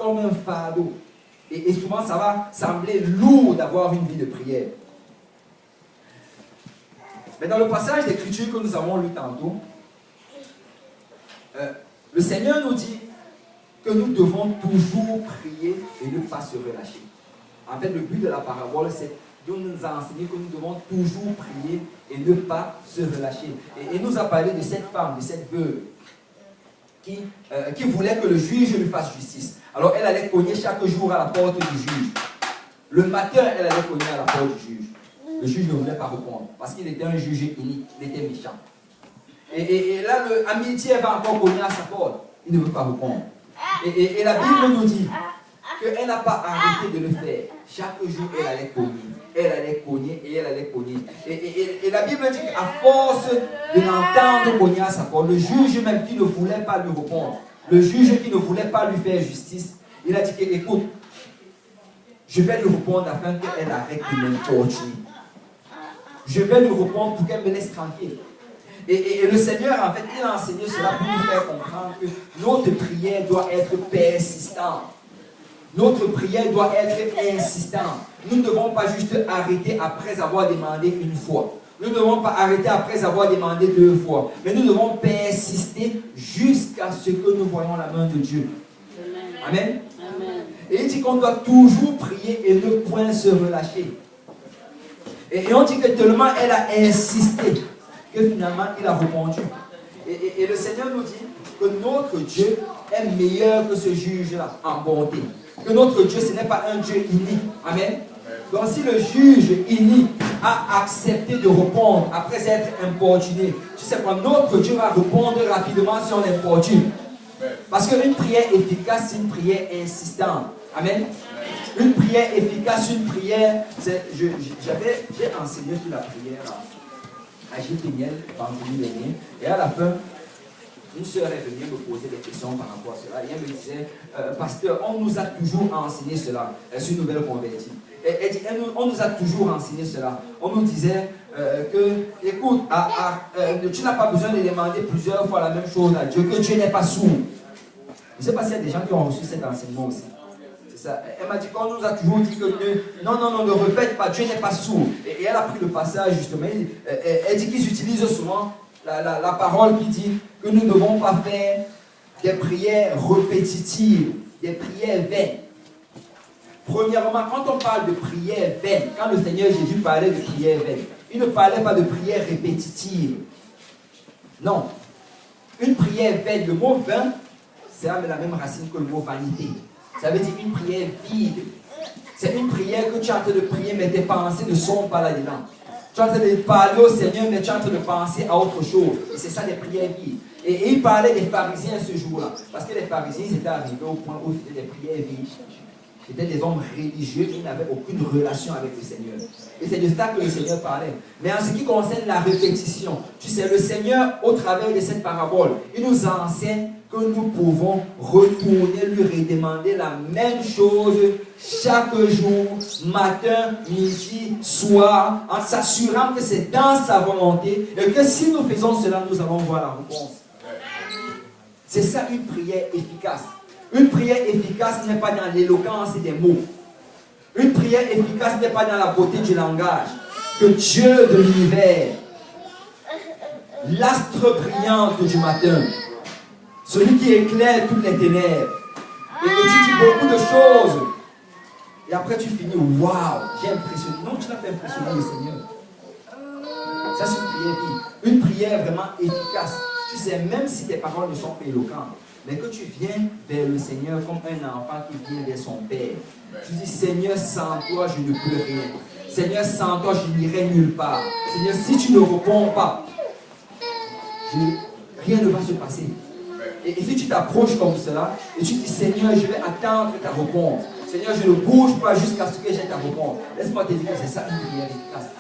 comme un fardeau. Et souvent, ça va sembler lourd d'avoir une vie de prière. Mais dans le passage d'écriture que nous avons lu tantôt, le Seigneur nous dit que nous devons toujours prier et ne pas se relâcher. En fait, le but de la parabole, c'est de nous enseigner que nous devons toujours prier et ne pas se relâcher. Et il nous a parlé de cette femme, de cette veuve, qui voulait que le juge lui fasse justice. Alors elle allait cogner chaque jour à la porte du juge. Le matin, elle allait cogner à la porte du juge. Le juge ne voulait pas répondre parce qu'il était un juge inique, il était méchant. Et là, à midi, elle va encore cogner à sa porte. Il ne veut pas répondre. Et la Bible nous dit qu'elle n'a pas arrêté de le faire. Chaque jour, elle allait cogner. Elle allait cogner et elle allait cogner. Et la Bible dit qu'à force de l'entendre cogner à sa porte, le juge même qui ne voulait pas lui répondre, le juge qui ne voulait pas lui faire justice, il a dit que, écoute, je vais lui répondre afin qu'elle arrête de m'importuner. Je vais lui répondre pour qu'elle me laisse tranquille. Et le Seigneur, en fait, il a enseigné cela pour nous faire comprendre que notre prière doit être persistante. Notre prière doit être insistante. Nous ne devons pas juste arrêter après avoir demandé une fois. Nous ne devons pas arrêter après avoir demandé 2 fois. Mais nous devons persister jusqu'à ce que nous voyons la main de Dieu. Amen. Amen. Et il dit qu'on doit toujours prier et ne point se relâcher. Et on dit que tellement elle a insisté que finalement il a répondu. Et le Seigneur nous dit que notre Dieu est meilleur que ce juge-là en bonté. Que notre Dieu, ce n'est pas un Dieu inique. Amen. Donc si le juge inique a accepté de répondre après être importuné, tu sais quoi, notre Dieu va répondre rapidement si on importune. Parce qu'une prière efficace, c'est une prière insistante. Amen. Une prière efficace, une prière, j'ai enseigné sur la prière à Gilles Pignel vendredi dernier, et à la fin, une sœur est venue me poser des questions par rapport à cela, et elle me disait, pasteur, on nous a toujours enseigné cela, c'est une nouvelle convertie. Elle dit, on nous a toujours enseigné cela. On nous disait que, écoute, tu n'as pas besoin de demander plusieurs fois la même chose à Dieu, que Dieu n'est pas sourd. Je ne sais pas s'il y a des gens qui ont reçu cet enseignement aussi. Ça. Elle m'a dit qu'on nous a toujours dit que non, ne répète pas, Dieu n'est pas sourd. Et elle a pris le passage justement. Elle dit qu'ils utilisent souvent la parole qui dit que nous ne devons pas faire des prières répétitives, des prières vaines. Premièrement, quand on parle de prières vaines, quand le Seigneur Jésus parlait de prières vaines, il ne parlait pas de prières répétitives. Non. Une prière vaine, le mot vain, c'est la même racine que le mot vanité. Ça veut dire une prière vide. C'est une prière que tu es en train de prier, mais tes pensées ne sont pas là-dedans. Tu es en train de parler au Seigneur, mais tu es en train de penser à autre chose. Et c'est ça, des prières vides. Et il parlait des pharisiens ce jour-là. Parce que les pharisiens, ils étaient arrivés au point où c'était des prières vides. C'était des hommes religieux qui n'avaient aucune relation avec le Seigneur. Et c'est de ça que le Seigneur parlait. Mais en ce qui concerne la répétition, tu sais, le Seigneur, au travers de cette parabole, il nous enseigne que nous pouvons retourner lui redemander la même chose chaque jour, matin, midi, soir, en s'assurant que c'est dans sa volonté et que si nous faisons cela, nous allons voir la réponse. C'est ça une prière efficace. Une prière efficace n'est pas dans l'éloquence des mots. Une prière efficace n'est pas dans la beauté du langage. Que Dieu de l'univers, l'astre brillante du matin, celui qui éclaire toutes les ténèbres, et que tu dis beaucoup de choses, et après tu finis, waouh, j'ai impressionné. Non, tu n'as pas impressionné le Seigneur. Ça, c'est une prière vive. Une prière vraiment efficace. Tu sais, même si tes paroles ne sont pas éloquentes, mais que tu viens vers le Seigneur comme un enfant qui vient vers son Père. Tu dis, Seigneur, sans toi, je ne peux rien. Seigneur, sans toi, je n'irai nulle part. Seigneur, si tu ne réponds pas, rien ne va se passer. Et si tu t'approches comme cela, et tu dis, Seigneur, je vais attendre ta réponse. Seigneur, je ne bouge pas jusqu'à ce que j'ai ta réponse. Laisse-moi te dire que c'est ça une prière efficace.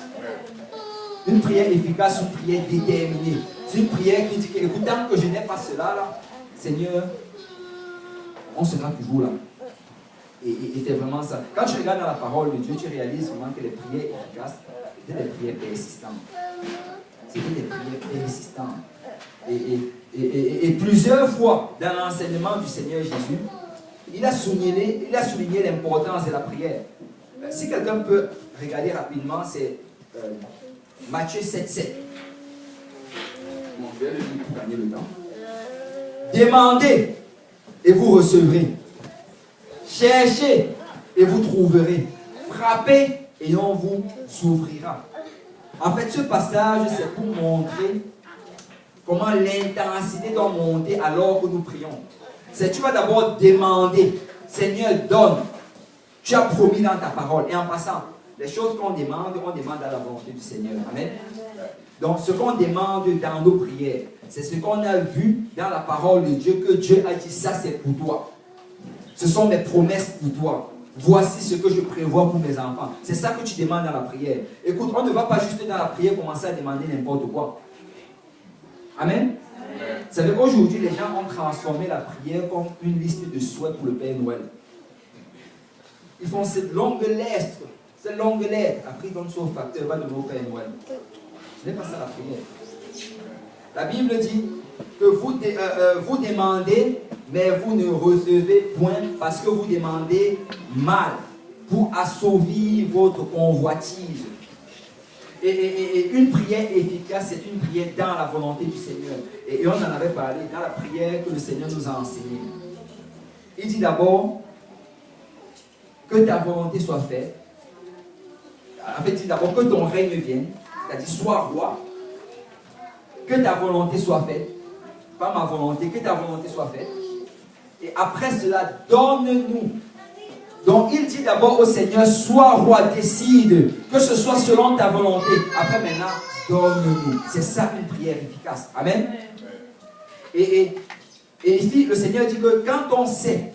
Une prière efficace, une prière déterminée. C'est une prière qui dit que, écoute, tant que je n'ai pas cela, là, Seigneur, on sera toujours là. Et c'est vraiment ça. Quand tu regardes dans la parole de Dieu, tu réalises vraiment que les prières efficaces étaient des prières persistantes. C'était des prières persistantes. Et plusieurs fois dans l'enseignement du Seigneur Jésus, il a souligné l'importance de la prière. Si quelqu'un peut regarder rapidement, c'est Matthieu 7,7. Bon, je vais le lire pour gagner le temps. Demandez et vous recevrez. Cherchez et vous trouverez. Frappez et on vous ouvrira. En fait, ce passage, c'est pour montrer comment l'intensité doit monter alors que nous prions. C'est tu vas d'abord demander, Seigneur, donne. Tu as promis dans ta parole. Et en passant, les choses qu'on demande à la volonté du Seigneur. Amen. Donc, ce qu'on demande dans nos prières, c'est ce qu'on a vu dans la parole de Dieu, que Dieu a dit, ça c'est pour toi. Ce sont mes promesses pour toi. Voici ce que je prévois pour mes enfants. C'est ça que tu demandes dans la prière. Écoute, on ne va pas juste dans la prière commencer à demander n'importe quoi. Amen. Vous savez, aujourd'hui, les gens ont transformé la prière comme une liste de souhaits pour le Père Noël. Ils font cette longue lettre. Après, ils donnent son facteur, va donner au Père Noël. Ce n'est pas ça la prière. La Bible dit que vous demandez, mais vous ne recevez point parce que vous demandez mal pour assouvir votre convoitise. Et une prière efficace, c'est une prière dans la volonté du Seigneur. Et on en avait parlé dans la prière que le Seigneur nous a enseignée. Il dit d'abord que ta volonté soit faite. En fait, il dit d'abord que ton règne vienne, c'est-à-dire sois roi. Que ta volonté soit faite, pas ma volonté, que ta volonté soit faite. Et après cela, donne-nous. Donc il dit d'abord au Seigneur, sois roi, décide, que ce soit selon ta volonté. Après maintenant, donne-nous. C'est ça une prière efficace. Amen. Et ici, le Seigneur dit que quand on sait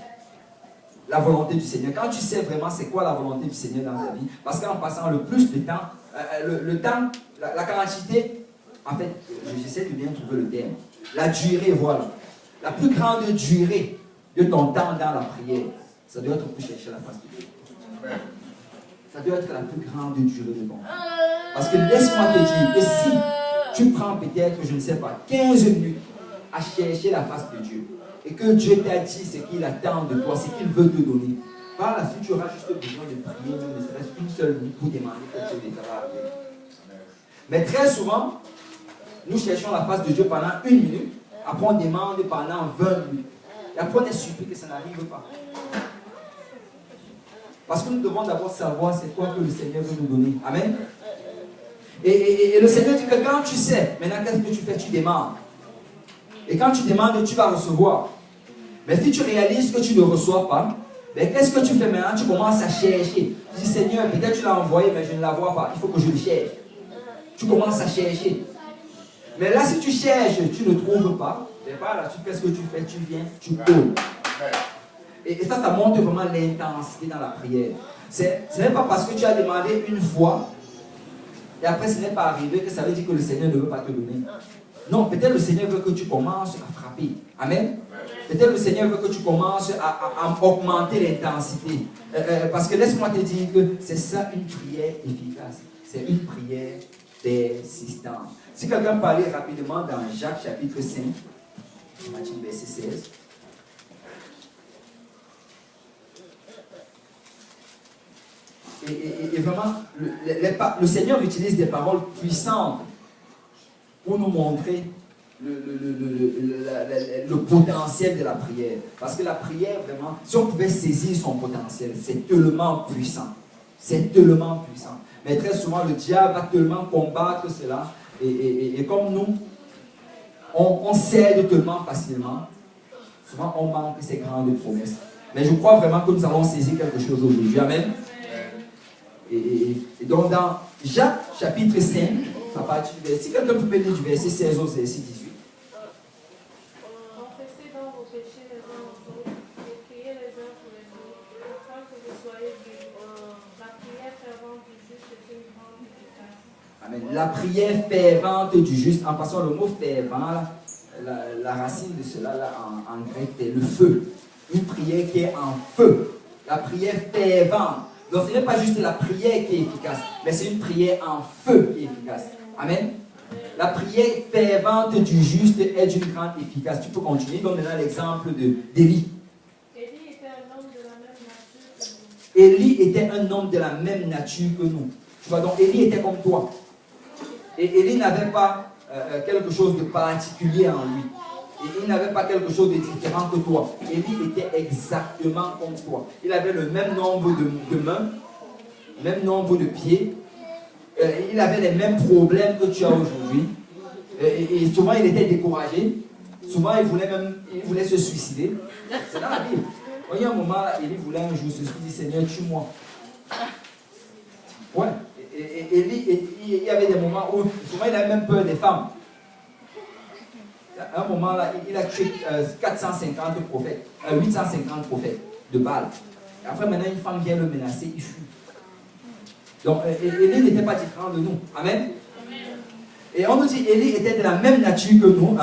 la volonté du Seigneur, quand tu sais vraiment c'est quoi la volonté du Seigneur dans ta vie, parce qu'en passant le plus de temps, le temps, la quantité, en fait, j'essaie de bien trouver le terme. La durée, voilà. La plus grande durée de ton temps dans la prière, ça doit être pour chercher la face de Dieu. Ça doit être la plus grande durée de ton temps. Parce que laisse-moi te dire que si tu prends peut-être, je ne sais pas, 15 minutes à chercher la face de Dieu, et que Dieu t'a dit ce qu'il attend de toi, ce qu'il veut te donner, par la suite, tu auras juste besoin de prier, même ne serait-ce qu'une seule minute pour demander que Dieu t'aura arrivé. Mais très souvent, nous cherchons la face de Dieu pendant 1 minute, après on demande pendant 20 minutes. Et après on est surpris que ça n'arrive pas. Parce que nous devons d'abord savoir c'est quoi que le Seigneur veut nous donner. Amen. Et le Seigneur dit que quand tu sais, maintenant qu'est-ce que tu fais? Tu demandes. Et quand tu demandes, tu vas recevoir. Mais si tu réalises que tu ne reçois pas, mais qu'est-ce que tu fais maintenant? Tu commences à chercher. Tu dis, Seigneur, peut-être tu l'as envoyé, mais je ne la vois pas. Il faut que je le cherche. Tu commences à chercher. Mais là, si tu cherches, tu ne trouves pas. Et par la suite, qu'est-ce que tu fais? Tu viens, tu cours. Et ça montre vraiment l'intensité dans la prière. Ce n'est pas parce que tu as demandé une fois, et après ce n'est pas arrivé, que ça veut dire que le Seigneur ne veut pas te donner. Non, peut-être le Seigneur veut que tu commences à frapper. Amen. Peut-être le Seigneur veut que tu commences à augmenter l'intensité. Parce que laisse-moi te dire que c'est ça une prière efficace. C'est une prière persistante. Si quelqu'un parlait rapidement dans Jacques chapitre 5, verset 16. Et vraiment, le Seigneur utilise des paroles puissantes pour nous montrer le potentiel de la prière. Parce que la prière, vraiment, si on pouvait saisir son potentiel, c'est tellement puissant. C'est tellement puissant. Mais très souvent, le diable va tellement combattre cela. Et comme nous, on cède tellement facilement, souvent on manque ces grandes promesses. Mais je crois vraiment que nous allons saisir quelque chose aujourd'hui. Amen. Et donc dans Jacques chapitre 5, à partir du verset, si quelqu'un peut lire du verset 16 au verset 18. Confessez donc vos péchés les uns aux autres et priez les uns pour les autres, afin que vous soyez guéris. La prière fervente du juste est une grande efficace. Amen. La prière fervente du juste, en passant le mot fervent, la racine de cela là, en grec, c'est le feu. Une prière qui est en feu. La prière fervente. Donc ce n'est pas juste la prière qui est efficace, mais c'est une prière en feu qui est efficace. Amen. La prière fervente du juste est d'une grande efficace. Tu peux continuer. Donne maintenant l'exemple d'Élie. Élie était un Élie était un homme de la même nature que nous. Tu vois, donc Élie était comme toi. Et Élie n'avait pas quelque chose de particulier en lui. Et il n'avait pas quelque chose de différent que toi. Élie était exactement comme toi. Il avait le même nombre de mains, même nombre de pieds. Il avait les mêmes problèmes que tu as aujourd'hui. Et souvent, il était découragé. Souvent, il voulait se suicider. C'est dans la Bible. Il y a un moment, là, Élie voulait un jour se suicider. Seigneur, tue-moi. Ouais. Et Élie, il y avait des moments où souvent, il avait même peur des femmes. À un moment, là, il a tué 450 prophètes, 850 prophètes de Baal. Et après, maintenant, une femme vient le menacer, il fuit. Donc, Élie n'était pas différent de nous. Amen. Et on nous dit, Élie était de la même nature que nous.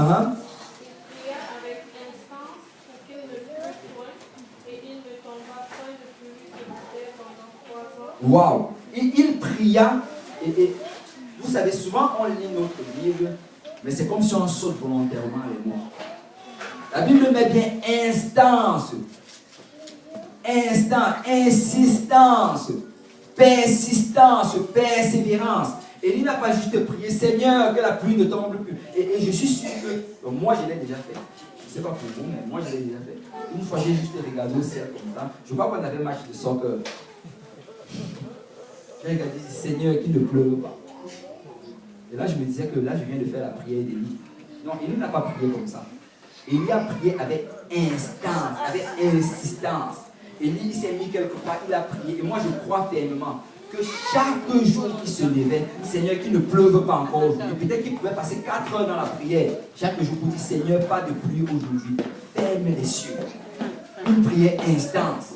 Waouh! Il pria, et vous savez, souvent on lit notre Bible, mais c'est comme si on saute volontairement les mots. La Bible met bien instance, insistance, persistance, persévérance. Et il n'a pas juste prié, Seigneur, que la pluie ne tombe plus. Et je suis sûr que, moi je l'ai déjà fait. Je ne sais pas pour vous, mais moi je l'ai déjà fait. Une fois j'ai juste regardé au ciel comme ça. Je crois qu'on avait un match de soccer. J'ai regardé, Seigneur, qu'il ne pleuve pas. Et là je me disais que là je viens de faire la prière d'Élie. Non, Élie n'a pas prié comme ça. Élie a prié avec instance, avec insistance. Élie s'est mis quelque part, il a prié. Et moi je crois fermement que chaque jour qu'il se levait, Seigneur, qu'il ne pleuve pas encore aujourd'hui. Peut-être qu'il pouvait passer 4 heures dans la prière. Chaque jour pour dire, Seigneur, pas de pluie aujourd'hui. Ferme les cieux. Une prière instance.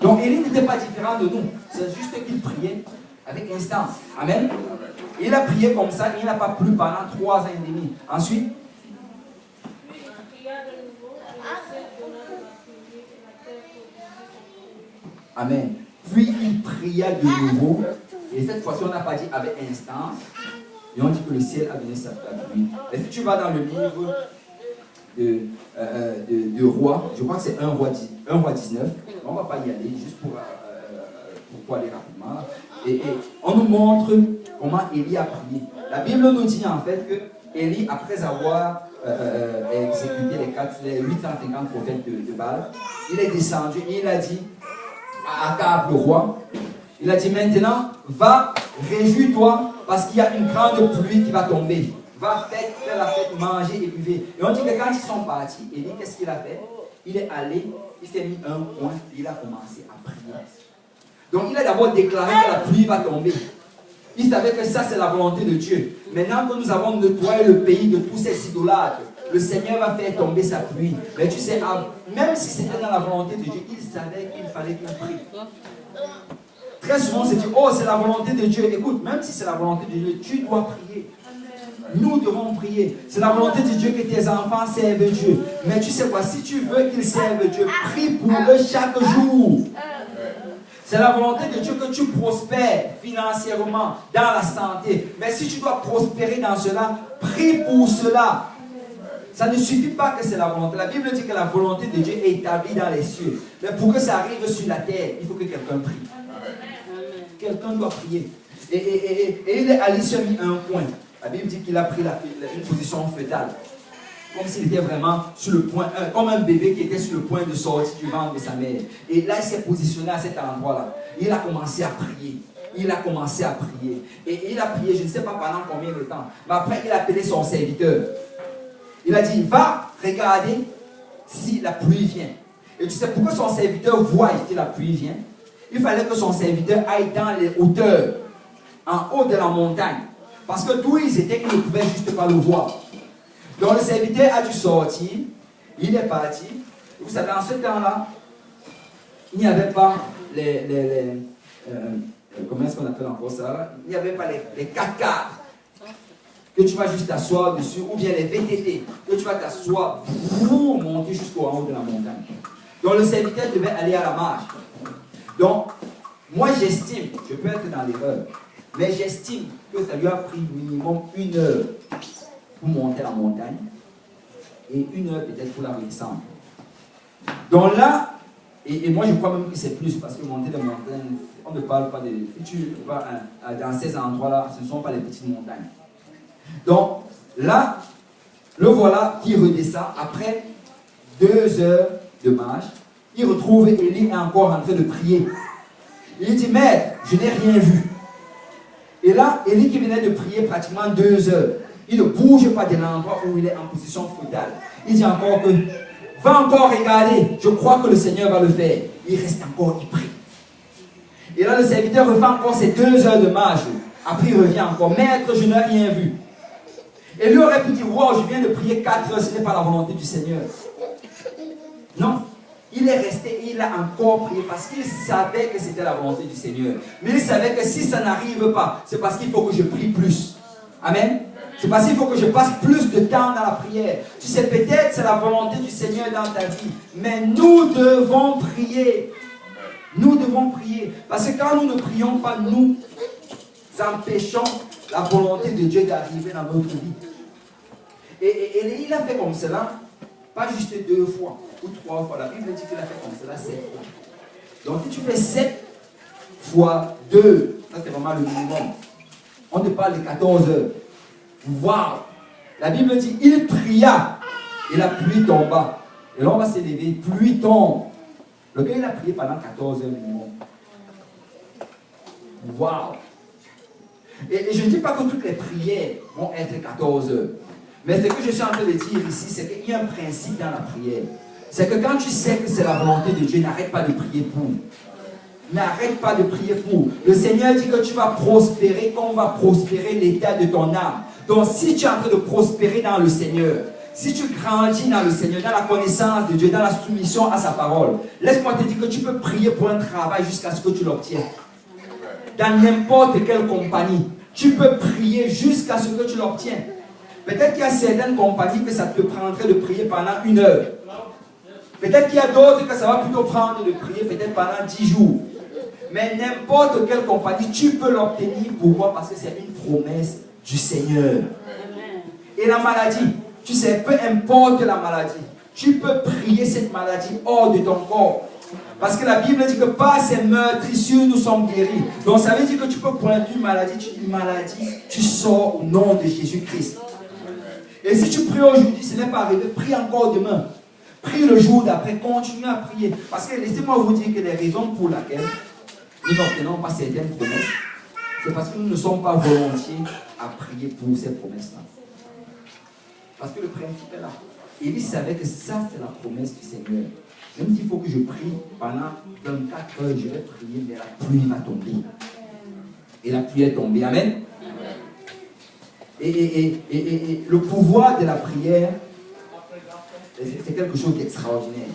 Donc Élie n'était pas différent de nous. C'est juste qu'il priait avec instance. Amen. Il a prié comme ça, il n'a pas plu pendant 3 ans et demi. Ensuite, amen. Puis il pria de nouveau. Et cette fois-ci, on n'a pas dit avec instance. Et on dit que le ciel a donné sa pluie. Et si tu vas dans le livre de Rois, je crois que c'est 1 roi 19. On ne va pas y aller, juste pour aller rapidement. Et on nous montre comment Élie a prié. La Bible nous dit en fait que Élie, après avoir exécuté les 850 prophètes de Baal, il est descendu et il a dit à Akab le roi, il a dit maintenant, va, réjouis-toi parce qu'il y a une grande pluie qui va tomber. Va faire la fête, manger et buvre. Et on dit que quand ils sont partis, Élie, qu'est-ce qu'il a fait? Il est allé, il s'est mis un coin et il a commencé à prier. Donc il a d'abord déclaré que la pluie va tomber. Il savait que ça c'est la volonté de Dieu. Maintenant que nous avons nettoyé le pays de tous ces idolâtres, le Seigneur va faire tomber sa pluie. Mais tu sais, même si c'était dans la volonté de Dieu, il savait qu'il fallait qu'il prie. Très souvent, on se dit, oh, c'est la volonté de Dieu. Écoute, même si c'est la volonté de Dieu, tu dois prier. Nous devons prier. C'est la volonté de Dieu que tes enfants servent Dieu. Mais tu sais quoi, si tu veux qu'ils servent Dieu, prie pour eux chaque jour. C'est la volonté de Dieu que tu prospères financièrement, dans la santé. Mais si tu dois prospérer dans cela, prie pour cela. Ça ne suffit pas que c'est la volonté. La Bible dit que la volonté de Dieu est établie dans les cieux. Mais pour que ça arrive sur la terre, il faut que quelqu'un prie. Quelqu'un doit prier. Et il est allé se mettre un coin. La Bible dit qu'il a pris une position fœtale. Comme s'il était vraiment sur le point, comme un bébé qui était sur le point de sortir du ventre de sa mère. Et là, il s'est positionné à cet endroit-là. Il a commencé à prier. Il a commencé à prier. Et il a prié, je ne sais pas pendant combien de temps. Mais après, il a appelé son serviteur. Il a dit, va regarder si la pluie vient. Et tu sais pourquoi son serviteur voit si la pluie vient? Il fallait que son serviteur aille dans les hauteurs, en haut de la montagne. Parce que d'où ils étaient, ils ne pouvaient juste pas le voir. Donc le serviteur a dû sortir, il est parti. Vous savez, en ce temps-là, il n'y avait pas comment est-ce qu'on appelle encore ça? Il n'y avait pas les 4x4 que tu vas juste t'asseoir dessus, ou bien les VTT que tu vas t'asseoir pour monter jusqu'au haut de la montagne. Donc le serviteur devait aller à la marche. Donc, moi j'estime, je peux être dans l'erreur, mais j'estime que ça lui a pris minimum 1 heure pour monter la montagne et 1 heure peut-être pour la redescendre. Donc là, Et moi, je crois même que c'est plus, parce que monter des montagnes, on ne parle pas de... Si tu vas dans ces endroits-là, ce ne sont pas les petites montagnes. Donc, là, le voilà qui redescend après 2 heures de marche. Il retrouve Élie encore en train de prier. Il dit, Maître, je n'ai rien vu. Et là, Élie qui venait de prier pratiquement 2 heures, il ne bouge pas de l'endroit où il est en position fétale. Il dit encore que, va encore regarder, je crois que le Seigneur va le faire. Il reste encore, il prie. Et là, le serviteur refait encore ces 2 heures de marche. Après, il revient encore, Maître, je n'ai rien vu. Et lui aurait pu dire, wow, je viens de prier 4 heures, ce n'est pas la volonté du Seigneur. Non. Il est resté et il a encore prié parce qu'il savait que c'était la volonté du Seigneur. Mais il savait que si ça n'arrive pas, c'est parce qu'il faut que je prie plus. Amen. C'est parce qu'il faut que je passe plus de temps dans la prière. Tu sais, peut-être c'est la volonté du Seigneur dans ta vie. Mais nous devons prier. Nous devons prier. Parce que quand nous ne prions pas, nous empêchons la volonté de Dieu d'arriver dans notre vie. Et il a fait comme cela, pas juste 2 fois ou 3 fois. La Bible dit qu'il a fait comme cela 7 fois. Donc si tu fais 7 fois 2, ça c'est vraiment le minimum. On te parle de 14 heures. Waouh! La Bible dit, il pria et la pluie tomba. Et là on va s'élever, pluie tombe. Le gars il a prié pendant 14 heures minimum. Waouh! Et je ne dis pas que toutes les prières vont être 14 heures. Mais ce que je suis en train de dire ici, c'est qu'il y a un principe dans la prière. C'est que quand tu sais que c'est la volonté de Dieu, n'arrête pas de prier pour. N'arrête pas de prier pour. Le Seigneur dit que tu vas prospérer, qu'on va prospérer l'état de ton âme. Donc si tu es en train de prospérer dans le Seigneur, si tu grandis dans le Seigneur, dans la connaissance de Dieu, dans la soumission à sa parole, laisse-moi te dire que tu peux prier pour un travail jusqu'à ce que tu l'obtiennes. Dans n'importe quelle compagnie, tu peux prier jusqu'à ce que tu l'obtiennes. Peut-être qu'il y a certaines compagnies que ça te prendrait de prier pendant 1 heure. Peut-être qu'il y a d'autres que ça va plutôt prendre de prier peut-être pendant 10 jours. Mais n'importe quelle compagnie, tu peux l'obtenir. Pourquoi? Parce que c'est une promesse du Seigneur. Et la maladie, tu sais, peu importe la maladie, tu peux prier cette maladie hors de ton corps. Parce que la Bible dit que par ces meurtrissures, nous sommes guéris. Donc ça veut dire que tu peux pointer une maladie, tu sors au nom de Jésus-Christ. Et si tu pries aujourd'hui, ce n'est pas arrivé, prie encore demain. Prie le jour d'après, continue à prier. Parce que laissez-moi vous dire que les raisons pour lesquelles nous n'obtenons pas certaines promesses, c'est parce que nous ne sommes pas volontiers à prier pour ces promesses-là. Parce que le principe est là. Élie savait que ça, c'est la promesse du Seigneur. Même s'il faut que je prie pendant 24 heures, je vais prier, mais la pluie va tomber. Et la pluie est tombée. Amen. Et le pouvoir de la prière, c'est quelque chose d'extraordinaire.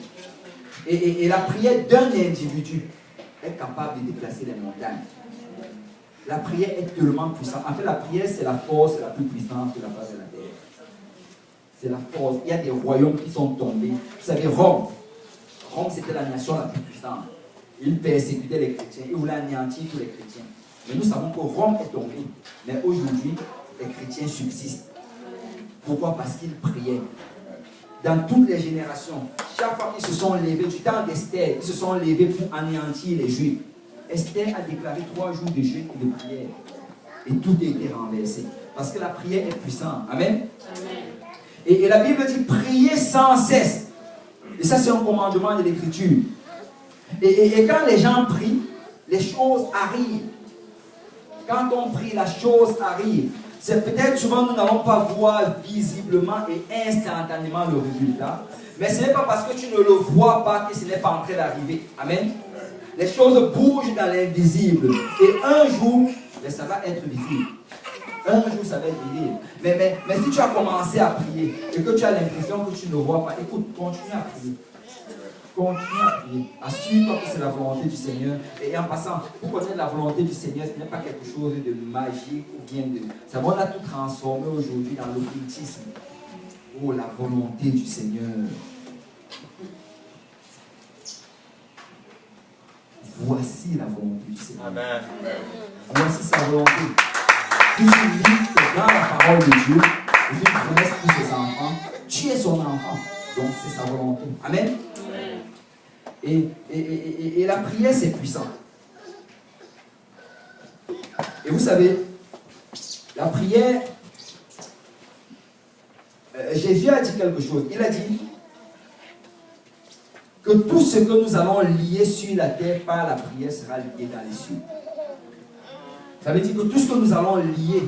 Et la prière d'un individu est capable de déplacer les montagnes. La prière est tellement puissante. En fait, la prière, c'est la force la plus puissante de la face de la terre. C'est la force. Il y a des royaumes qui sont tombés. Vous savez, Rome, c'était la nation la plus puissante. Ils persécutaient les chrétiens. Ils voulaient anéantir tous les chrétiens. Mais nous savons que Rome est tombée. Mais aujourd'hui, les chrétiens subsistent. Pourquoi? Parce qu'ils priaient. Dans toutes les générations, chaque fois qu'ils se sont levés, du temps d'Esther, ils se sont levés pour anéantir les Juifs. Esther a déclaré 3 jours de jeûne et de prière. Et tout a été renversé. Parce que la prière est puissante. Amen. Amen. Et la Bible dit prier sans cesse. Et ça, c'est un commandement de l'Écriture. Et quand les gens prient, les choses arrivent. Quand on prie, la chose arrive. C'est peut-être souvent nous n'allons pas voir visiblement et instantanément le résultat. Mais ce n'est pas parce que tu ne le vois pas que ce n'est pas en train d'arriver. Amen. Les choses bougent dans l'invisible. Et un jour, ça va être visible. Un jour, ça va être visible. Mais si tu as commencé à prier et que tu as l'impression que tu ne vois pas, écoute, continue à prier. Continue à prier. Assure-toi que c'est la volonté du Seigneur. Et en passant, pour connaître la volonté du Seigneur, ce n'est pas quelque chose de magique ou bien de... Ça va, on a tout transformé aujourd'hui dans l'occultisme. Oh, la volonté du Seigneur. Voici la volonté du Seigneur. Amen. Voici sa volonté. Si tu lis dans la parole de Dieu, et tu connaisses tous ses enfants, tu es son enfant. Donc c'est sa volonté. Amen. Et la prière, c'est puissant. Et vous savez, la prière, Jésus a dit quelque chose. Il a dit que tout ce que nous allons lier sur la terre par la prière sera lié dans les cieux. Ça veut dire que tout ce que nous allons lier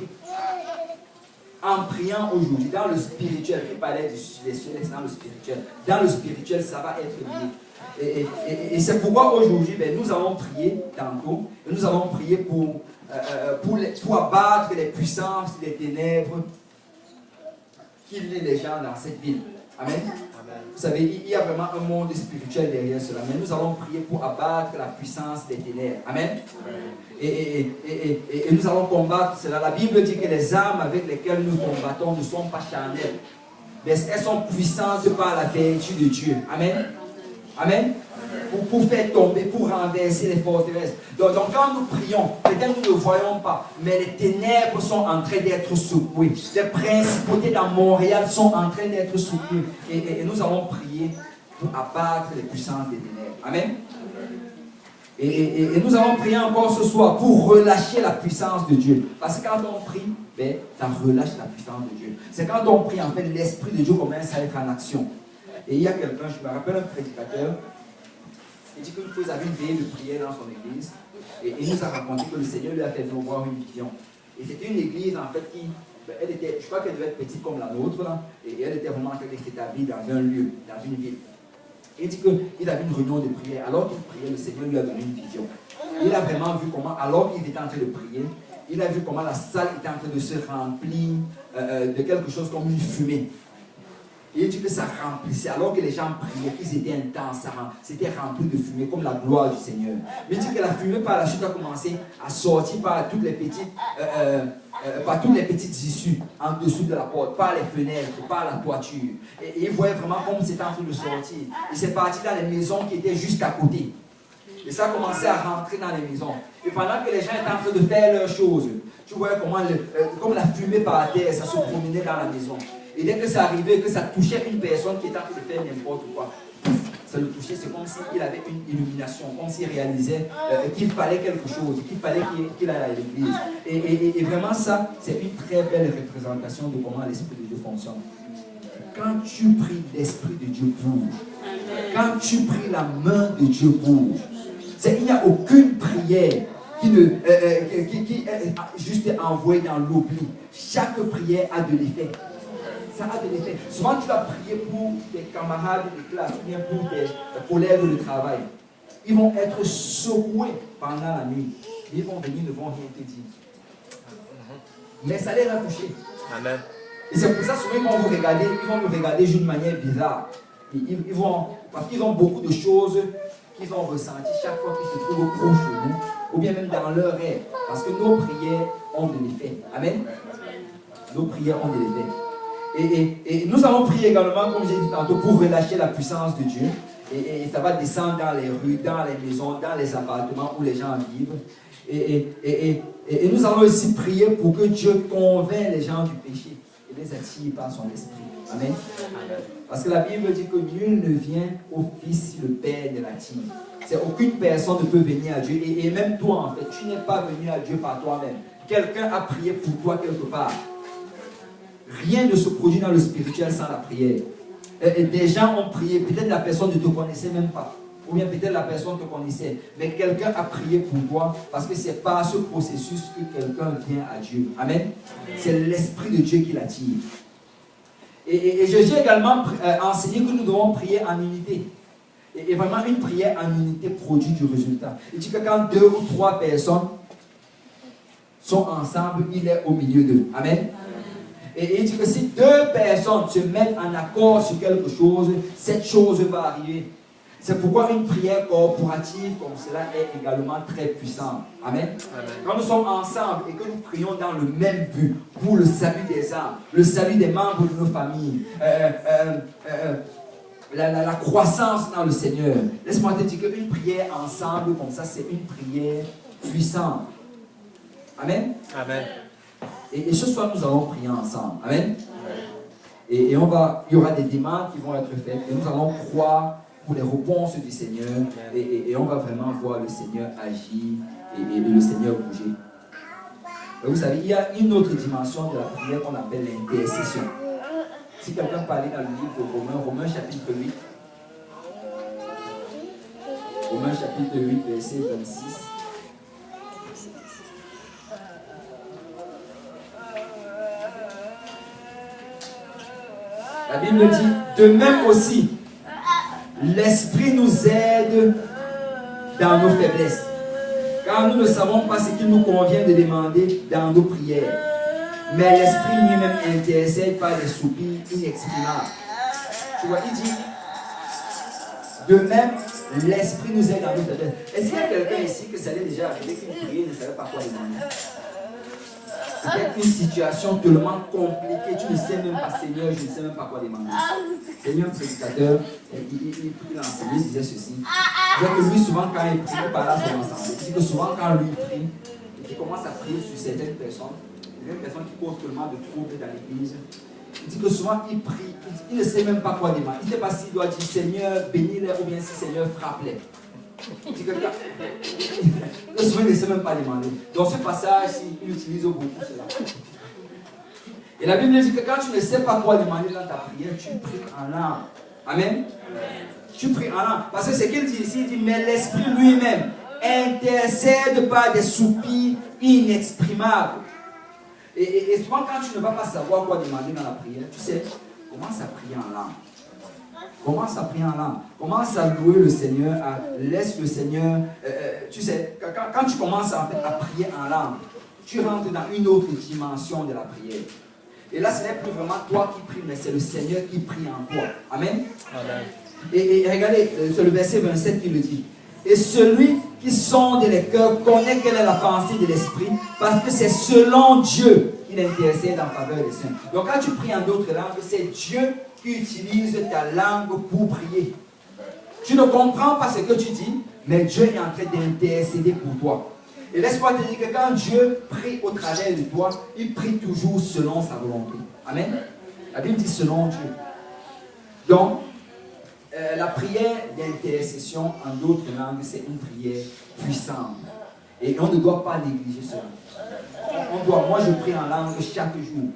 en priant aujourd'hui, dans le spirituel, il parlait des cieux, dans le spirituel. Dans le spirituel, ça va être lié. Et c'est pourquoi aujourd'hui, nous allons prier tantôt, et nous allons prier pour abattre les puissances, les ténèbres qui lient les gens dans cette ville. Amen. Vous savez, il y a vraiment un monde spirituel derrière cela, mais nous allons prier pour abattre la puissance des ténèbres. Amen. Et nous allons combattre cela. La Bible dit que les armes avec lesquelles nous combattons ne sont pas charnelles, mais elles sont puissantes par la vertu de Dieu. Amen. Amen. Pour faire tomber, pour renverser les forteresses. Donc quand nous prions, peut-être nous ne voyons pas, mais les ténèbres sont en train d'être secouées. Les principautés dans Montréal sont en train d'être secouées. Et nous allons prier pour abattre les puissances des ténèbres. Amen. Et nous allons prier encore ce soir pour relâcher la puissance de Dieu. Parce que quand on prie, ça relâche la puissance de Dieu. C'est quand on prie, en fait, l'Esprit de Dieu commence à être en action. Et il y a quelqu'un, je me rappelle un prédicateur, il dit qu'une fois il avait une veillée de prière dans son église. Et il nous a raconté que le Seigneur lui a fait voir une vision. Et c'était une église, en fait, qui, elle était, je crois qu'elle devait être petite comme la nôtre, là, et elle était vraiment en train de s'établir dans un lieu, dans une ville. Il dit qu'il avait une réunion de prière. Alors qu'il priait, le Seigneur lui a donné une vision. Il a vraiment vu comment, alors qu'il était en train de prier, il a vu comment la salle était en train de se remplir de quelque chose comme une fumée. Et il dit que ça remplissait, alors que les gens priaient, qu'ils étaient intenses, c'était rempli de fumée, comme la gloire du Seigneur. Mais il dit que la fumée par la suite a commencé à sortir par toutes les petites issues en dessous de la porte, par les fenêtres, par la toiture. Et il voyait vraiment comme c'était en train de sortir. Et c'est parti dans les maisons qui étaient juste à côté. Et ça a commencé à rentrer dans les maisons. Et pendant que les gens étaient en train de faire leurs choses, tu voyais comment comme la fumée par terre, ça se promenait dans la maison. Et dès que ça arrivait, que ça touchait une personne qui était en train de faire n'importe quoi, ça le touchait, c'est comme s'il avait une illumination, comme s'il réalisait qu'il fallait quelque chose, qu'il fallait qu'il aille à l'église. Et vraiment ça, c'est une très belle représentation de comment l'Esprit de Dieu fonctionne. Quand tu pries, l'Esprit de Dieu bouge. Quand tu pries, la main de Dieu bouge. Il n'y a aucune prière qui est juste envoyée dans l'oubli. Chaque prière a de l'effet. Ça a de l'effet. Souvent, tu vas prier pour tes camarades de classe ou bien pour tes collègues de travail. Ils vont être secoués pendant la nuit. Ils vont venir, ne vont rien te dire. Mais ça les a touchés. Amen. Et c'est pour ça souvent ils vont vous regarder d'une manière bizarre. Parce qu'ils ont beaucoup de choses qu'ils ont ressenties chaque fois qu'ils se trouvent proche de nous, ou bien même dans leur rêve. Parce que nos prières ont de l'effet. Amen. Nos prières ont de l'effet. Et nous allons prier également, comme j'ai dit tantôt, pour relâcher la puissance de Dieu. Et ça va descendre dans les rues, dans les maisons, dans les appartements où les gens vivent. Et nous allons aussi prier pour que Dieu convainc les gens du péché et les attire par son esprit. Amen. Parce que la Bible dit que nul ne vient au Fils si le Père ne l'attire. C'est aucune personne ne peut venir à Dieu. Et même toi, en fait, tu n'es pas venu à Dieu par toi-même. Quelqu'un a prié pour toi quelque part. Rien ne se produit dans le spirituel sans la prière. Des gens ont prié, peut-être la personne ne te connaissait même pas. Ou bien peut-être la personne te connaissait. Mais quelqu'un a prié pour toi parce que c'est par ce processus que quelqu'un vient à Dieu. Amen. C'est l'Esprit de Dieu qui l'attire. Et Jésus a également enseigné que nous devons prier en unité. Et vraiment, une prière en unité produit du résultat. Il dit que quand 2 ou 3 personnes sont ensemble, il est au milieu d'eux. Amen. Et il dit que si 2 personnes se mettent en accord sur quelque chose, cette chose va arriver. C'est pourquoi une prière corporative comme cela est également très puissante. Amen. Amen. Quand nous sommes ensemble et que nous prions dans le même but, pour le salut des âmes, le salut des membres de nos familles, la croissance dans le Seigneur. Laisse-moi te dire qu'une prière ensemble comme ça, c'est une prière puissante. Amen. Amen. Et ce soir, nous allons prier ensemble. Amen. Et il y aura des demandes qui vont être faites. Et nous allons croire pour les réponses du Seigneur et on va vraiment voir le Seigneur agir et le Seigneur bouger. Et vous savez, il y a une autre dimension de la prière qu'on appelle l'intercession. Si quelqu'un parlait dans le livre de Romains, Romains chapitre 8, Romains chapitre 8, verset 26. La Bible dit, de même aussi, l'Esprit nous aide dans nos faiblesses, car nous ne savons pas ce qu'il nous convient de demander dans nos prières. Mais l'Esprit lui-même intercède par des soupirs inexprimables. Tu vois, il dit, de même, l'Esprit nous aide dans nos faiblesses. Est-ce qu'il y a quelqu'un ici que ça allait déjà arriver qu'une prière ne savait pas quoi demander? Peut-être une situation tellement compliquée, tu ne sais même pas, Seigneur, je ne sais même pas quoi demander. Seigneur, prédicateur, il enseignait, il disait ceci. Il disait que lui, souvent, quand il prie, il parle à son ensemble. Il dit que souvent, quand lui prie, et qu'il commence à prier sur certaines personnes, il y a une personne qui cause tellement de troubles dans l'église. Il dit que souvent, il prie, il ne sait même pas quoi demander. Il ne sait pas s'il doit dire Seigneur, bénis-les ou bien si Seigneur, frappe-les. Il dit que souvent, il ne sait même pas demander. Dans ce passage, il utilise beaucoup cela. Et la Bible dit que quand tu ne sais pas quoi demander dans ta prière, tu pries en langue. Amen. Tu pries en langue. Parce que ce qu'il dit ici, il dit, mais l'Esprit lui-même intercède par des soupirs inexprimables. Et souvent, quand tu ne vas pas savoir quoi demander dans la prière, tu sais, commence à prier en langue. Commence à prier en langue. Commence à louer le Seigneur. Laisse le Seigneur. Tu sais, quand tu commences à prier en langue, tu rentres dans une autre dimension de la prière. Et là, ce n'est plus vraiment toi qui pries, mais c'est le Seigneur qui prie en toi. Amen. Amen. Et regardez, c'est le verset 27 qui le dit. Et celui qui sonde les cœurs connaît quelle est la pensée de l'Esprit, parce que c'est selon Dieu qu'il intercède en faveur des saints. Donc quand tu pries en d'autres langues, c'est Dieu qui utilise ta langue pour prier. Tu ne comprends pas ce que tu dis, mais Dieu est en train d'intercéder pour toi. Et laisse-moi te dire que quand Dieu prie au travers de toi, il prie toujours selon sa volonté. Amen. La Bible dit selon Dieu. Donc, la prière d'intercession en d'autres langues, c'est une prière puissante. Et on ne doit pas négliger cela. Moi je prie en langue chaque jour.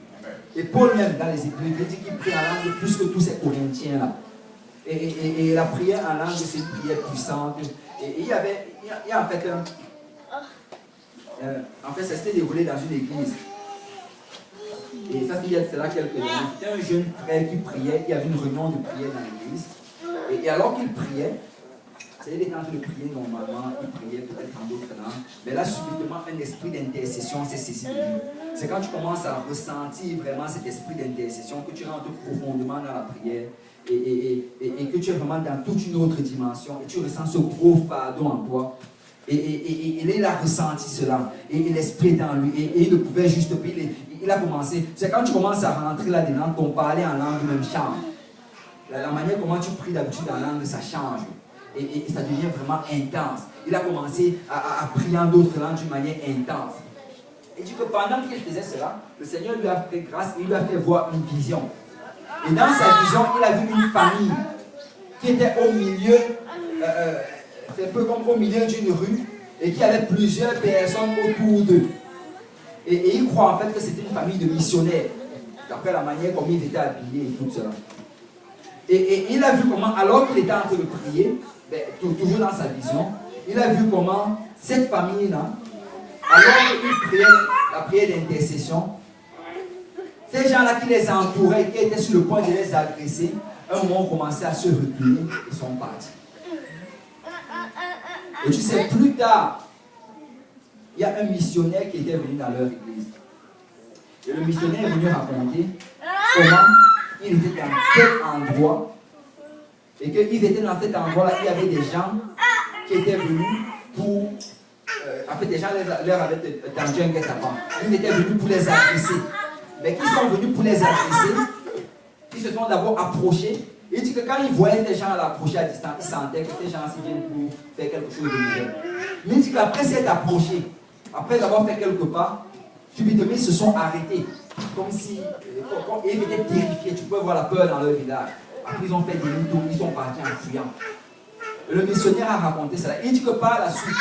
Et Paul même dans les Écritures, il dit qu'il prie en langue plus que tous ces Corinthiens là. Et la prière en langue, c'est une prière puissante. Et il y a en fait, ça s'était déroulé dans une église. Et ça, il y a cela quelques années. C'était un jeune frère qui priait, il y avait une réunion de prière dans l'église. Et alors qu'il priait, c'est-à-dire qu'il était en train de prier normalement, il priait peut-être en d'autres langues, mais là, subitement, un esprit d'intercession s'est saisi de lui. C'est quand tu commences à ressentir vraiment cet esprit d'intercession que tu rentres profondément dans la prière et que tu es vraiment dans toute une autre dimension et tu ressens ce gros fardeau en toi. Et il a ressenti cela. Et l'esprit est dans lui. Et il ne pouvait juste prier. Il a commencé. C'est quand tu commences à rentrer là-dedans, ton parler en langue même change. La manière comment tu pries d'habitude en langue, ça change. Et ça devient vraiment intense. Il a commencé à prier en d'autres langues d'une manière intense. Et dit que pendant qu'il faisait cela, le Seigneur lui a fait grâce et il lui a fait voir une vision. Et dans sa vision, il a vu une famille qui était au milieu, c'est un peu comme au milieu d'une rue, et qui avait plusieurs personnes autour d'eux. Et il croit en fait que c'était une famille de missionnaires, d'après la manière comme ils étaient habillés et tout cela. Et il a vu comment, alors qu'il était en train de prier, toujours dans sa vision, il a vu comment cette famille-là, alors qu'il priait la prière d'intercession, ces gens-là qui les entouraient, qui étaient sur le point de les agresser, un moment ont commencé à se reculer et sont partis. Et tu sais, plus tard, il y a un missionnaire qui était venu dans leur église. Et le missionnaire est venu raconter comment il était dans tel endroit. Et qu'ils étaient dans cet endroit-là, il y avait des gens qui étaient venus pour... en fait, des gens leur avaient tendu un guet-apens. Ils étaient venus pour les agresser. Mais qui sont venus pour les agresser, ils se sont d'abord approchés. Il dit que quand ils voyaient ces gens l'approcher à distance, ils sentaient que ces gens-ci viennent pour faire quelque chose de nouveau. Mais il dit qu'après s'être approchés, après avoir fait quelques pas, subitement ils se sont arrêtés. Comme si ils étaient terrifiés. Tu peux voir la peur dans leur visage. Après ils ont fait des demi-tours, ils sont partis en fuyant. le missionnaire a raconté cela. Il dit que par la suite,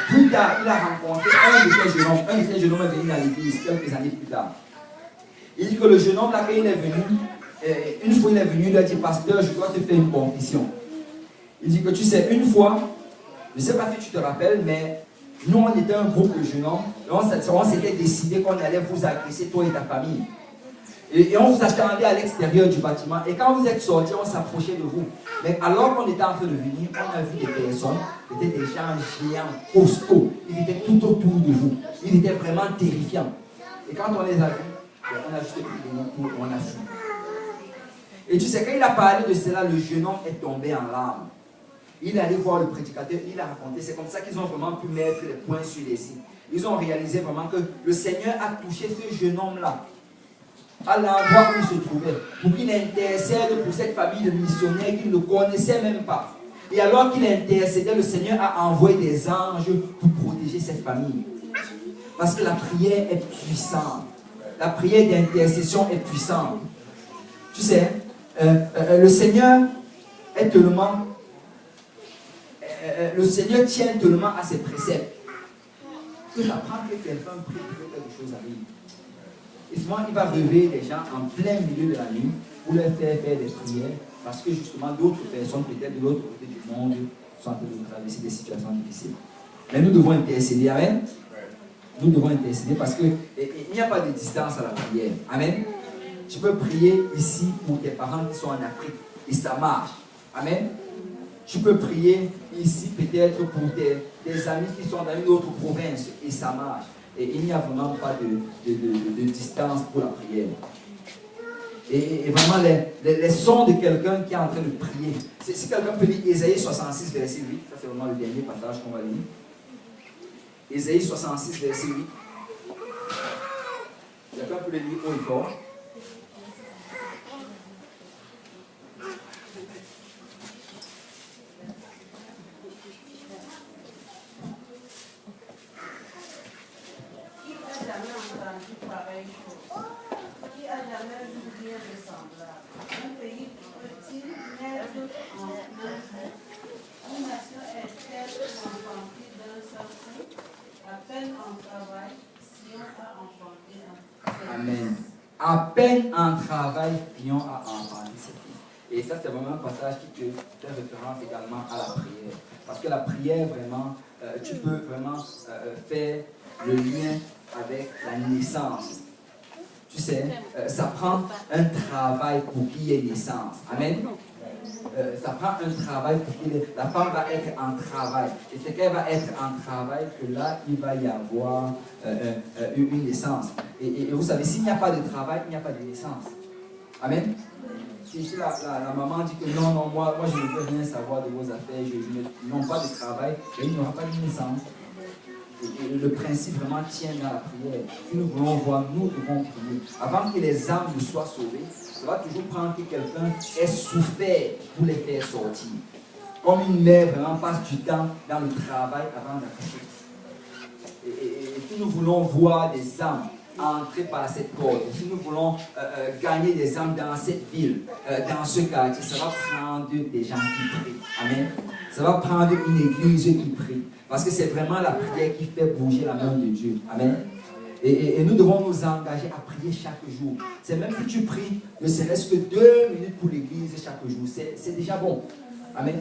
plus tard, il a rencontré un de ces jeunes hommes. Un de ces jeunes hommes est venu à l'église quelques années plus tard. Il dit que le jeune homme là, quand il est venu, une fois il est venu, il a dit, pasteur, je dois te faire une confession. Il dit que tu sais, une fois, je ne sais pas si tu te rappelles, mais nous on était un groupe de jeunes hommes, et on s'était décidé qu'on allait vous agresser, toi et ta famille. Et on vous attendait à l'extérieur du bâtiment. Et quand vous êtes sortis, on s'approchait de vous. Mais alors qu'on était en train de venir, on a vu des personnes, c'était des gens géants, costauds. Ils étaient tout autour de vous. Ils étaient vraiment terrifiants. Et quand on les a vus, on a juste pris de nos coups et on a fui. Et tu sais, quand il a parlé de cela, le jeune homme est tombé en larmes. Il est allé voir le prédicateur, il a raconté. C'est comme ça qu'ils ont vraiment pu mettre les points sur les i. Ils ont réalisé vraiment que le Seigneur a touché ce jeune homme-là à l'endroit où il se trouvait, pour qu'il intercède pour cette famille de missionnaires qu'il ne connaissait même pas. Et alors qu'il intercédait, le Seigneur a envoyé des anges pour protéger cette famille. Parce que la prière est puissante. La prière d'intercession est puissante. Tu sais, le Seigneur est tellement... le Seigneur tient tellement à ses préceptes que j'apprends que quelqu'un prie que quelque chose arrive. Et souvent, il va réveiller les gens en plein milieu de la nuit pour leur faire des prières parce que justement d'autres personnes, peut-être de l'autre côté du monde, sont en train de traverser des situations difficiles. Mais nous devons intercéder, amen. Nous devons intercéder parce qu'il n'y a pas de distance à la prière, amen. Tu peux prier ici pour tes parents qui sont en Afrique et ça marche, amen. Tu peux prier ici peut-être pour tes amis qui sont dans une autre province et ça marche. Et il n'y a vraiment pas de distance pour la prière. Et vraiment, les sons de quelqu'un qui est en train de prier. Si quelqu'un peut lire Ésaïe 66, verset 8, ça c'est vraiment le dernier passage qu'on va lire. Ésaïe 66, verset 8. Quelqu'un peut le lire haut et fort. Amen. À peine en travail, Fion a enfanté cette fille. Et ça, c'est vraiment un passage qui te fait référence également à la prière. Parce que la prière, vraiment, tu peux vraiment faire le lien avec la naissance. Tu sais, ça prend un travail pour qu'il y ait naissance. Amen. Ça prend un travail pour qu'il y ait... La femme va être en travail. Et c'est qu'elle va être en travail que là, il va y avoir une naissance. Et vous savez, s'il n'y a pas de travail, il n'y a pas de naissance. Amen. Si la maman dit que non, moi je ne veux rien savoir de vos affaires, je n'ai pas de travail, et il n'y aura pas de naissance. Et le principe vraiment tient dans la prière. Si nous voulons voir, nous devons prier. Avant que les âmes ne soient sauvées, ça va toujours prendre que quelqu'un ait souffert pour les faire sortir. Comme une mère vraiment passe du temps dans le travail avant d'accoucher. Et si nous voulons voir des âmes entrer par cette porte, si nous voulons gagner des âmes dans cette ville, dans ce quartier, ça va prendre des gens qui prient. Amen. Ça va prendre une église qui prie. Parce que c'est vraiment la prière qui fait bouger la main de Dieu. Amen. Et nous devons nous engager à prier chaque jour. C'est même si tu pries, ne serait-ce que 2 minutes pour l'église chaque jour. C'est déjà bon. Amen.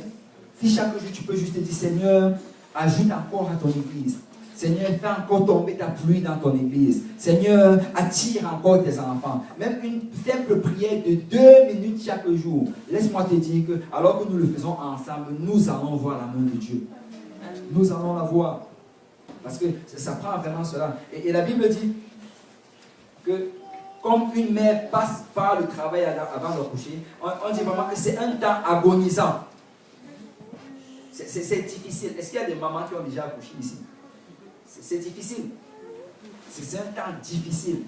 Si chaque jour tu peux juste te dire, Seigneur, ajoute encore à ton église. Seigneur, fais encore tomber ta pluie dans ton église. Seigneur, attire encore tes enfants. Même une simple prière de 2 minutes chaque jour. Laisse-moi te dire que, alors que nous le faisons ensemble, nous allons voir la main de Dieu. Nous allons la voir. Parce que ça prend vraiment cela. Et la Bible dit que comme une mère passe par le travail avant de coucher, on dit vraiment que c'est un temps agonisant. C'est difficile. Est-ce qu'il y a des mamans qui ont déjà accouché ici? C'est difficile. C'est un temps difficile.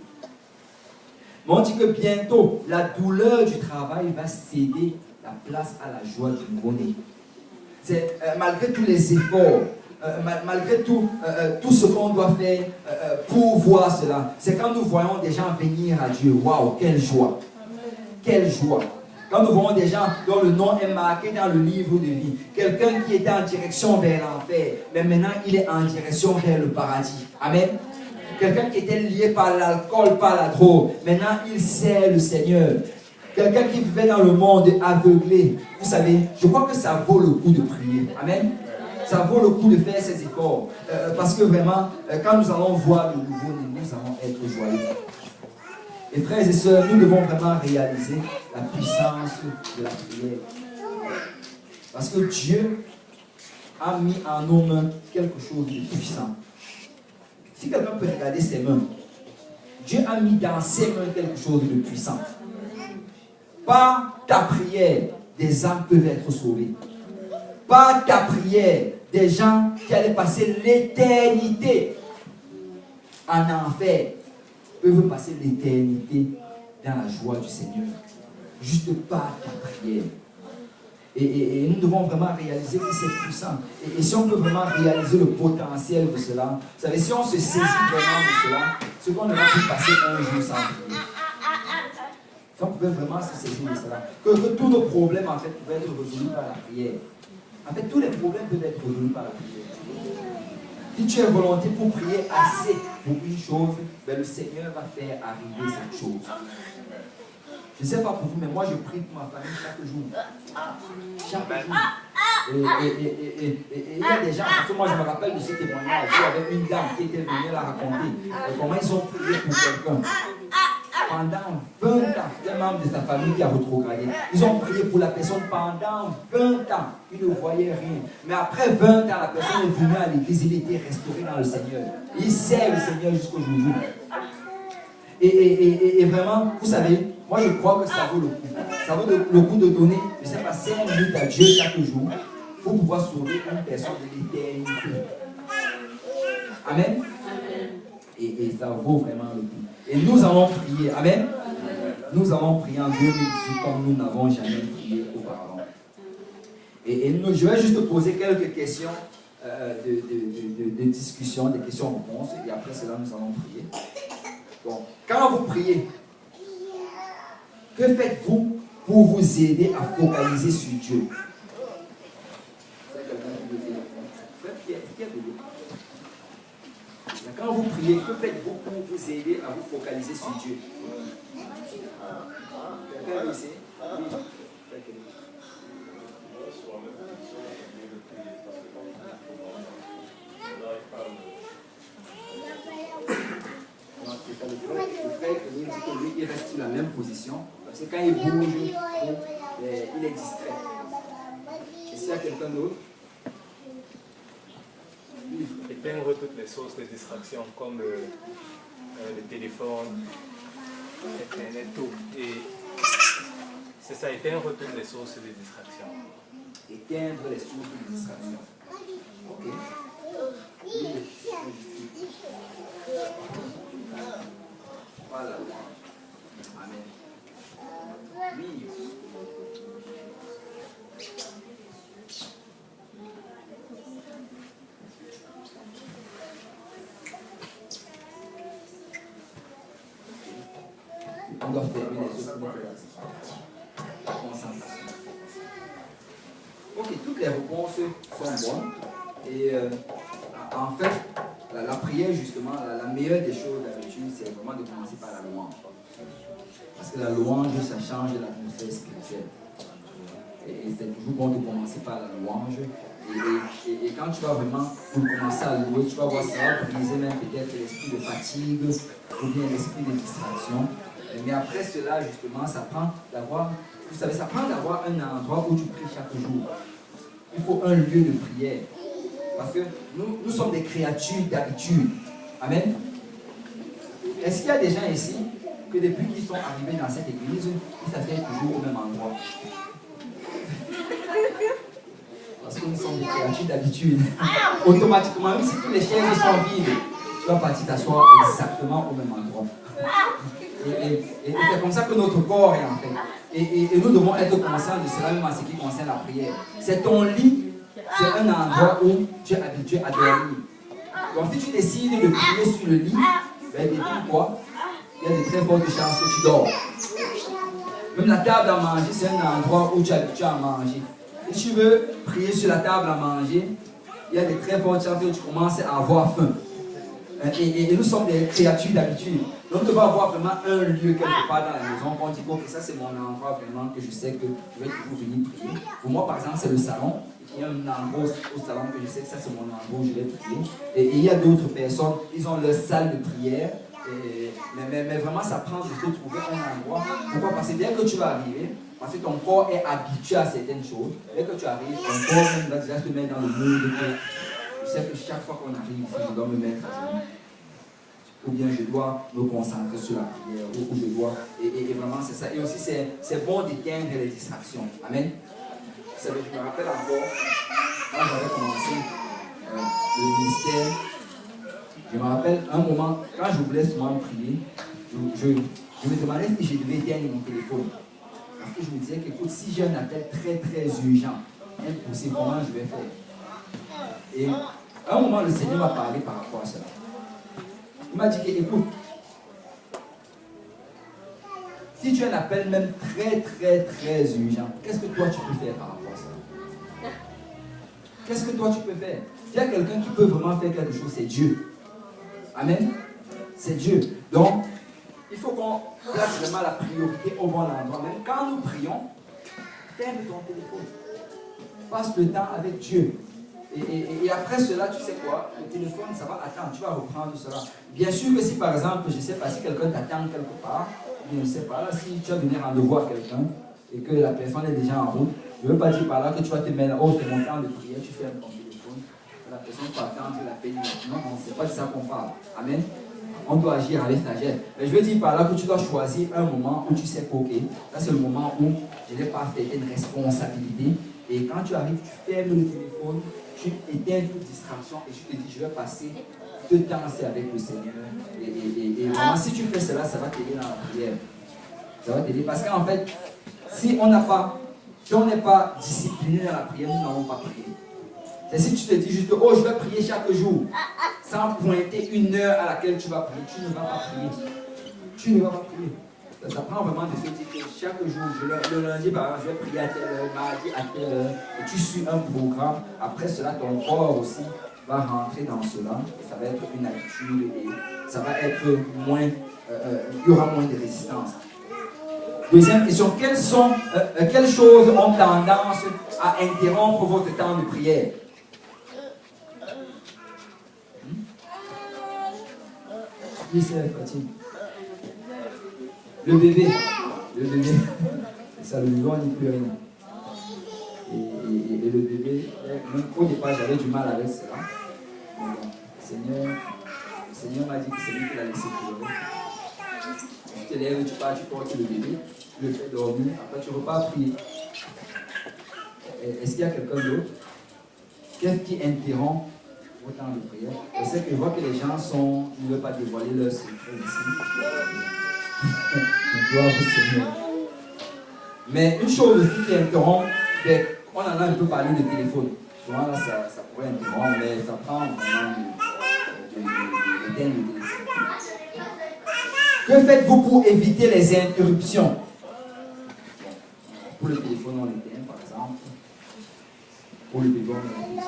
Mais on dit que bientôt, la douleur du travail va céder la place à la joie du nouveau-né. Malgré tous les efforts, malgré tout ce qu'on doit faire pour voir cela, c'est quand nous voyons des gens venir à Dieu. Waouh, quelle joie! Quelle joie! Quand nous voyons des gens dont le nom est marqué dans le livre de vie, quelqu'un qui était en direction vers l'enfer, mais maintenant il est en direction vers le paradis. Amen. Quelqu'un qui était lié par l'alcool, par la drogue, maintenant il sert le Seigneur. Quelqu'un qui vivait dans le monde aveuglé, vous savez, je crois que ça vaut le coup de prier. Amen. Ça vaut le coup de faire ces efforts. Parce que vraiment, quand nous allons voir le nouveau-né, nous allons être joyeux. Et frères et sœurs, nous devons vraiment réaliser la puissance de la prière. Parce que Dieu a mis en nos mains quelque chose de puissant. Si quelqu'un peut regarder ses mains, Dieu a mis dans ses mains quelque chose de puissant. Par ta prière, des âmes peuvent être sauvées. Par ta prière, des gens qui allaient passer l'éternité en enfer peuvent passer l'éternité dans la joie du Seigneur. Juste par ta prière. Et nous devons vraiment réaliser que c'est puissant. Et si on peut vraiment réaliser le potentiel de cela, vous savez, si on se saisit vraiment de cela, ce qu'on aurait pu passer un jour sans prier. Si on pouvait vraiment se saisir de cela, que tous nos problèmes en fait pouvaient être résolus par la prière. En fait, tous les problèmes peuvent être résolus par la prière. Si tu es volonté pour prier assez pour une chose, ben le Seigneur va faire arriver cette chose. Je ne sais pas pour vous, mais moi je prie pour ma famille chaque jour. Chaque jour. Et il y a des gens, parce que moi je me rappelle de ce témoignage, il y avait une dame qui était venue la raconter comment ils ont prié pour quelqu'un. Pendant 20 ans, un membre de sa famille qui a rétrogradé. Ils ont prié pour la personne pendant 20 ans. Ils ne voyaient rien. Mais après 20 ans, la personne est venue à l'église, il était restauré dans le Seigneur. Il sert le Seigneur jusqu'aujourd'hui. Et vraiment, vous savez, moi je crois que ça vaut le coup. Ça vaut le coup de donner, je ne sais pas, 5 minutes à Dieu chaque jour pour pouvoir sauver une personne de l'éternité. Amen. Et ça vaut vraiment le coup. Et nous allons prier. Amen. Nous allons prier en 2018 comme nous n'avons jamais prié auparavant. Et je vais juste poser quelques questions de discussion, des questions-réponses. Et après cela, nous allons prier. Bon, quand vous priez, que faites-vous pour vous aider à focaliser sur Dieu? Quand vous priez, que faites-vous pour vous aider à vous focaliser sur Dieu? Quelqu'un veut essayer? Oui. Le frère nous dit que lui, il reste sur la même position. Parce que quand il bouge, il est distrait. Est-ce qu'il y a quelqu'un d'autre? Éteindre toutes les sources de distraction comme le téléphone, Internet, tout. Et c'est ça, éteindre toutes les sources de distraction. Éteindre les sources de distraction. Ok. Voilà. Amen. Oui. On doit fermer les yeux pour la concentration. Ok, toutes les réponses sont bonnes. Et en fait, la prière, justement, la meilleure des choses d'habitude, c'est vraiment de commencer par la louange. Parce que la louange, ça change l'atmosphère spirituelle. Et c'est toujours bon de commencer par la louange. Et quand tu vas vraiment commencer à louer, tu vas voir ça va briser même peut-être l'esprit de fatigue ou bien l'esprit de distraction. Mais après cela, justement, ça prend d'avoir, vous savez, ça prend d'avoir un endroit où tu pries chaque jour. Il faut un lieu de prière. Parce que nous sommes des créatures d'habitude. Amen. Est-ce qu'il y a des gens ici que depuis qu'ils sont arrivés dans cette église, ils s'asseyent toujours au même endroit? Parce que nous sommes des créatures d'habitude. Automatiquement, même si toutes les chaises sont vides, tu vas partir t'asseoir exactement au même endroit. Et c'est comme ça que notre corps est en fait. Et nous devons être conscients de cela même en ce qui concerne la prière. C'est ton lit, c'est un endroit où tu es habitué à dormir. Donc si tu décides de prier sur le lit, ben devine quoi? Il y a de très fortes chances que tu dors. Même la table à manger, c'est un endroit où tu es habitué à manger. Si tu veux prier sur la table à manger, il y a des très fortes chances que tu commences à avoir faim. Et nous sommes des créatures d'habitude. Donc, tu vas avoir vraiment un lieu quelque part dans la maison qu'on dit que ça, c'est mon endroit vraiment que je sais que je vais toujours venir prier. Pour moi, par exemple, c'est le salon. Il y a un endroit au salon que je sais que ça, c'est mon endroit où je vais prier. Et il y a d'autres personnes, ils ont leur salle de prière. Mais vraiment, ça prend de se trouver un endroit. Pourquoi? Parce que dès que tu vas arriver, parce que ton corps est habitué à certaines choses, dès que tu arrives, ton corps va déjà se mettre dans le mood que je sais que chaque fois qu'on arrive ici, je dois me mettre à genoux. Ou bien je dois me concentrer sur la prière, ou je dois. Et vraiment, c'est ça. Et aussi, c'est bon d'éteindre les distractions. Amen. Je me rappelle encore, quand j'avais commencé le ministère, je me rappelle un moment, quand je voulais souvent prier, je me demandais si je devais éteindre mon téléphone. Parce que je me disais qu'écoute, si j'ai un appel très très urgent, impossible, comment je vais faire? Et à un moment, le Seigneur m'a parlé par rapport à cela. Il m'a dit que, écoute, si tu as un appel même très très très urgent, qu'est-ce que toi tu peux faire par rapport à ça? Qu'est-ce que toi tu peux faire? Il y a quelqu'un qui peut vraiment faire quelque chose, c'est Dieu. Amen. C'est Dieu. Donc, il faut qu'on place vraiment la priorité au bon endroit. Même quand nous prions, ferme ton téléphone. Passe le temps avec Dieu. Et après cela, tu sais quoi? Le téléphone, ça va attendre. Tu vas reprendre cela. Bien sûr que si, par exemple, je ne sais pas, si quelqu'un t'attend quelque part, je ne sais pas, là, si tu as donné rendez-vous à quelqu'un et que la personne est déjà en route, je ne veux pas dire par là que tu vas te mettre, oh, c'est mon temps de prière, tu fermes ton téléphone. La personne peut attendre la paix. Non, ce n'est pas de ça qu'on parle. Amen. On doit agir avec sagesse. Mais je veux dire par là que tu dois choisir un moment où tu sais qu'ok, là c'est le moment où je n'ai pas fait une responsabilité. Et quand tu arrives, tu fermes le téléphone, tu éteins toute distraction et tu te dis, je vais passer 2 temps avec le Seigneur. Et vraiment, si tu fais cela, ça va t'aider dans la prière. Ça va t'aider parce qu'en fait, si on n'est pas discipliné dans la prière, nous n'allons pas prier. C'est si tu te dis juste, oh, je vais prier chaque jour, sans pointer une heure à laquelle tu vas prier, tu ne vas pas prier. Tu ne vas pas prier. Ça prend vraiment de se dire que chaque jour, le lundi, par exemple, je vais prier à telle heure, mardi à telle heure, et tu suis un programme. Après cela, ton corps aussi va rentrer dans cela, et ça va être une habitude, et ça va être moins, il y aura moins de résistance. Deuxième question, quelles choses ont tendance à interrompre votre temps de prière? Qui c'est, Fatine? Le bébé. Ça, le bébé, on n'y peut rien. Et le bébé, même au départ, j'avais du mal avec cela. Mais bon, le Seigneur m'a dit que c'est lui qui l'a laissé pleurer. Tu te lèves, tu pars, tu portes le bébé, tu le fais dormir, après tu repars prier. Est-ce qu'il y a quelqu'un d'autre? Qu'est-ce qui interrompt vos temps de prière? Je sais que je vois que les gens ne veulent pas dévoiler leurs secrets ici. Gloire au Seigneur. Mais une chose aussi qui interrompt, on en a un peu parlé de téléphone. Souvent là, ça pourrait interrompre, mais ça prend vraiment de téléphone. Que faites-vous pour éviter les interruptions? Pour le téléphone, on l'éteint, par exemple. Pour le bébé, on l'éteint.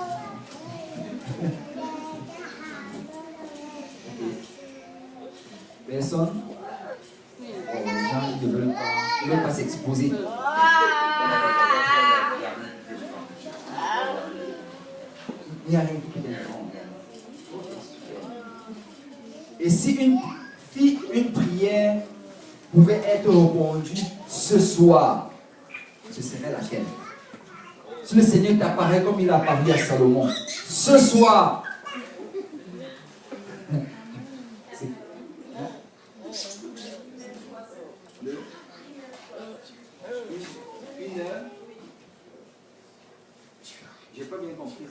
Personne? Les gens ils ne veulent pas s'exposer. Il n'y a rien qui peut interrompre. Et si une prière pouvait être répondue ce soir, ce serait laquelle? Si le Seigneur t'apparaît comme il a apparu à Salomon, ce soir, une heure, j'ai pas bien compris.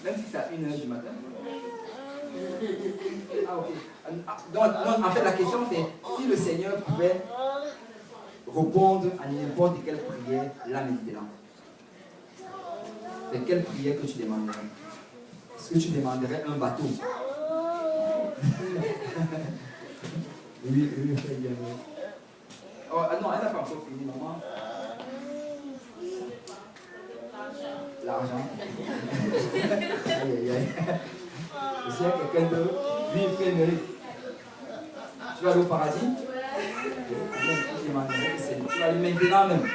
Même si c'est à 1h du matin. Ah, ok. Donc, en fait, la question c'est si le Seigneur pouvait répondre à n'importe quelle prière là maintenant. C'est quelle prière que tu demanderais? Est-ce que tu demanderais un bateau? Oui, frère Yannick. Oh, ah non, elle n'a pas encore fini, maman. L'argent. Aïe, aïe, aïe. Est-ce qu'il y a quelqu'un d'autre? Oui, frère Yannick. Tu vas aller au paradis? Tu vas aller maintenant même.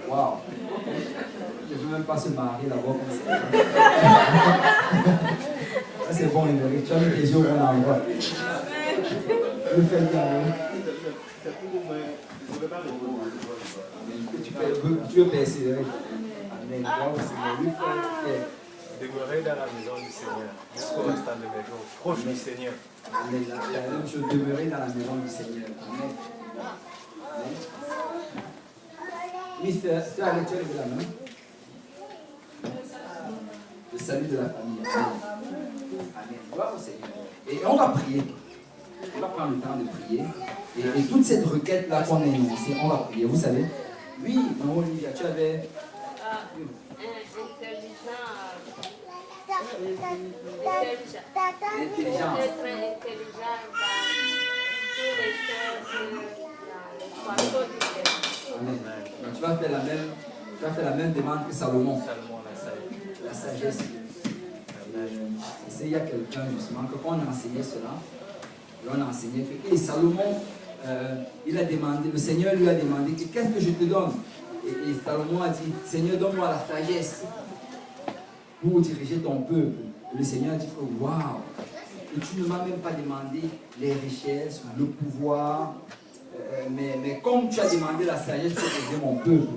Waouh. Je ne veux même pas se marier là-bas comme ça. C'est bon, Yannick. Tu as mis tes yeux au bon endroit. Le frère Yannick. Tu veux persévérer. Amen. Demeurer dans la maison du Seigneur jusqu'au restant de mes jours, proche du Seigneur. Amen. La même chose, demeurer dans la maison du Seigneur. Amen. Mister, c'est à lecture de la main. Le salut de la famille. Amen. Amen. Gloire au Seigneur. Et on va prier. On va prendre le temps de prier. Et toute cette requête-là qu'on a énoncée, on va prier. Vous savez? Oui, maman Olivia, tu avais. Intelligence. Être intelligent dans toutes les choses, dans les poissons du ciel. Amen. Donc, tu vas faire la même demande que Salomon. Salomon, La sagesse. Et c'est il y a quelqu'un justement que quand on a enseigné cela, on a enseigné que et Salomon, il a demandé, le Seigneur lui a demandé qu'est-ce que je te donne? Et Salomon a dit, Seigneur, donne-moi la sagesse pour diriger ton peuple. Et le Seigneur a dit que waouh, et tu ne m'as même pas demandé les richesses, le pouvoir, mais comme tu as demandé la sagesse pour diriger mon peuple,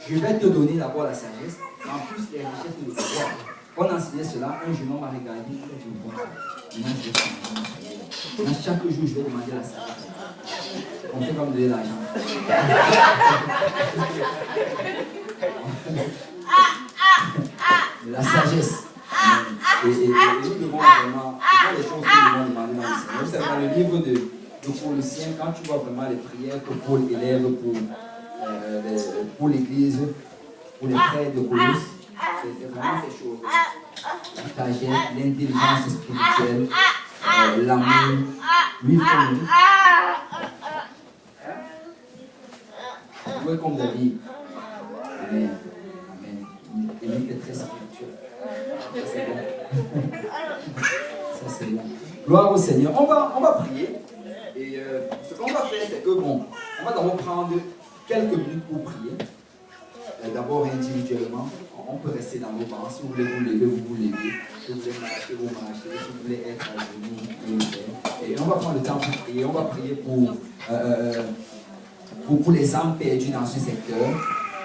je vais te donner d'abord la sagesse, en plus les richesses et le pouvoir. Quand on enseignait cela, un jeune homme m'a regardé, il a dit, voilà, maintenant je vais demander la sagesse. Maintenant, chaque jour, je vais demander la sagesse. On fait comme donner l'argent. La sagesse. Et nous devons vraiment, ce sont les choses que nous devons demander dans le Seigneur. Vous savez, dans le livre de Colossiens, quand tu vois vraiment les prières que Paul élève pour l'église, pour les frères de Colosse, c'est vraiment ces choses. La sagesse, l'intelligence spirituelle, l'amour, lui, jouer comme David. Amen. Amen. Et lui qui est très spirituel. Ça c'est bon. Ça c'est bon. Gloire au Seigneur. On va prier. Et ce qu'on va faire, c'est que bon, on va d'abord prendre quelques minutes pour prier. D'abord individuellement. On peut rester dans nos bancs. Si vous voulez vous lever, vous vous levez. Si vous voulez marcher, vous marchez. Si vous voulez être à genoux, vous pouvez le faire. Et on va prendre le temps pour prier. On va prier pour les âmes perdues dans ce secteur.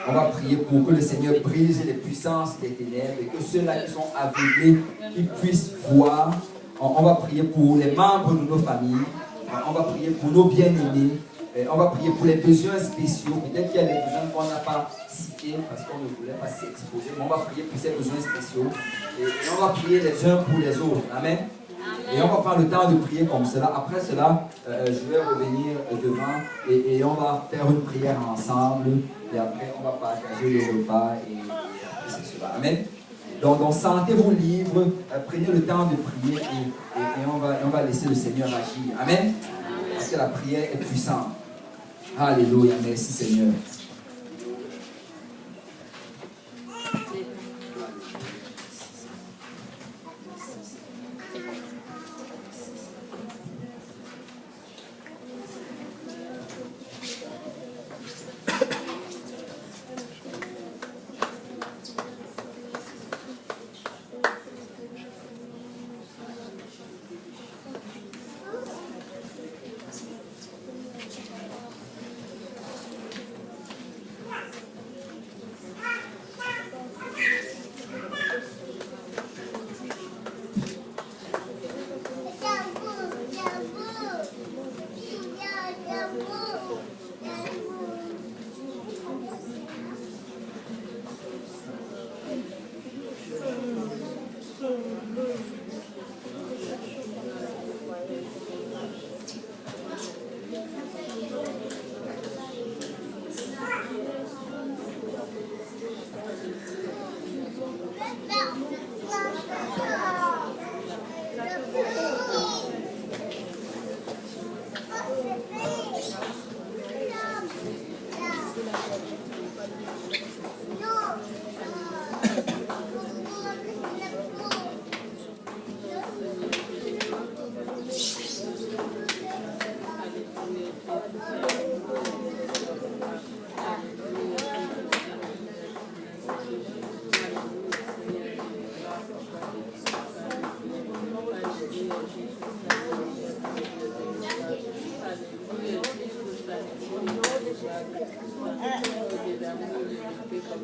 On va prier pour que le Seigneur brise les puissances des ténèbres et que ceux-là qui sont aveuglés, qui puissent voir. On va prier pour les membres de nos familles. On va prier pour nos bien-aimés. On va prier pour les besoins spéciaux. Peut-être qu'il y a des besoins qu'on n'a pas cités parce qu'on ne voulait pas s'exposer. Mais on va prier pour ces besoins spéciaux. Et on va prier les uns pour les autres. Amen. Et on va prendre le temps de prier comme cela. Après cela, je vais revenir devant et on va faire une prière ensemble. Et après, on va partager le repas et c'est cela. Amen. Donc sentez-vous libre, prenez le temps de prier et on va laisser le Seigneur agir. Amen. Parce que la prière est puissante. Alléluia. Merci Seigneur.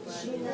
Hallelujah.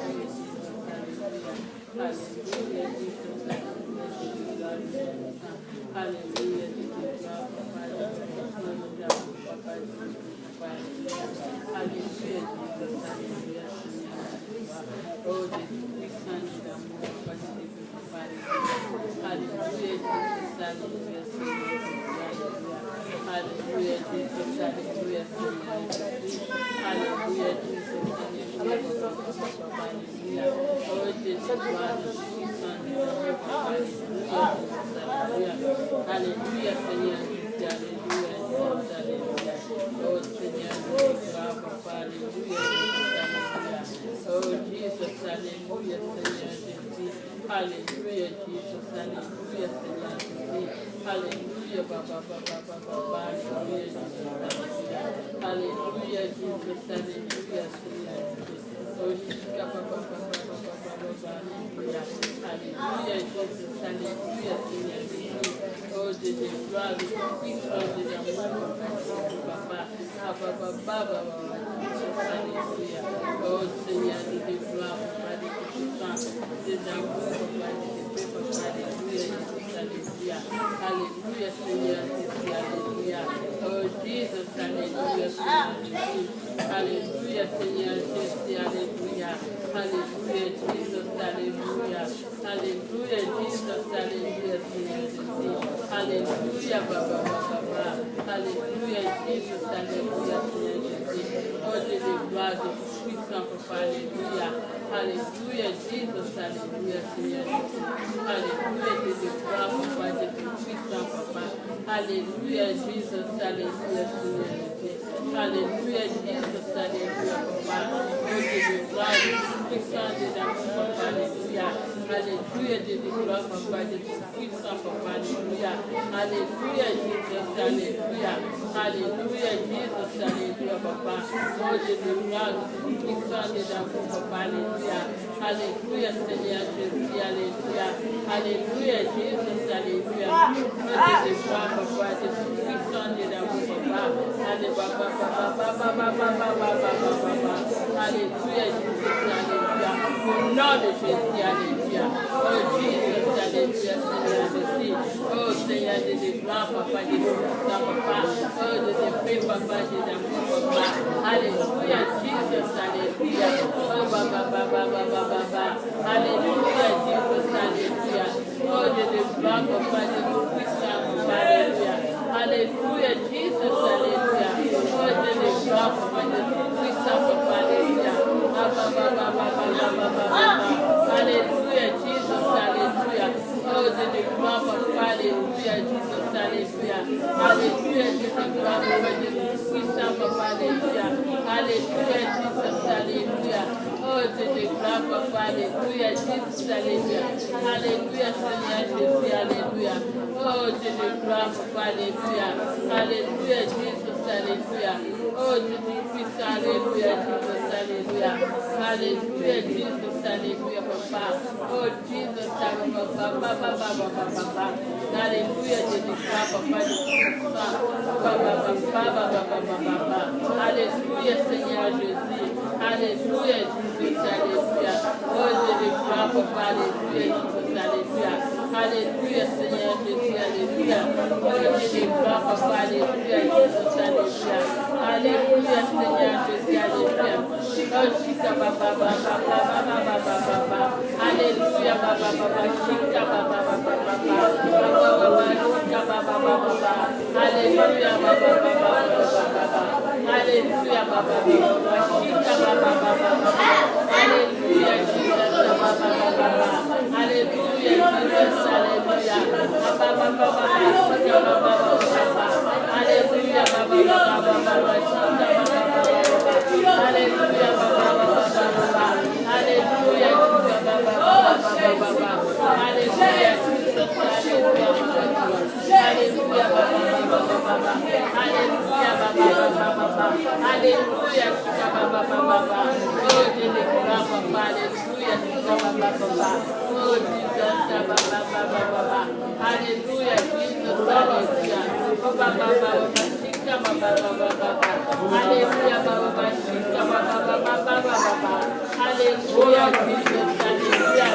Alléluia, Jesus, Alléluia.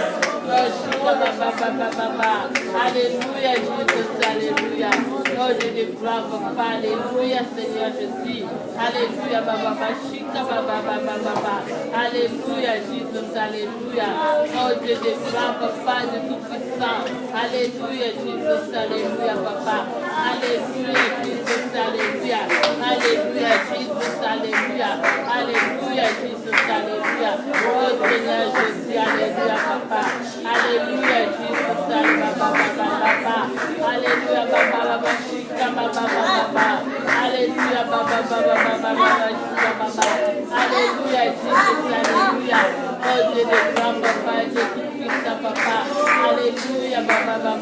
Alléluia, Jesus, Alléluia. Oh, je te crois, papa. Alléluia, Seigneur Jésus. Alléluia, Baba, Chica, Baba. Alléluia, Jesus, Alléluia. Oh, je te crois, papa, de tout puissant. Alléluia, Jesus, Alléluia, papa. Alléluia, Jesus, Alléluia. Alléluia, Jesus, Alléluia. Alléluia, Jesus, Alléluia. Oh, Seigneur Jésus, Alléluia, papa. Alléluia, Jesus, Alléluia, papa. Alléluia, Baba, Chica, Baba. Alléluia, Baba, Alléluia, Jesus, Alléluia. Oh, Dieu de grand papa, Dieu tout puissant, papa. Alléluia, Baba.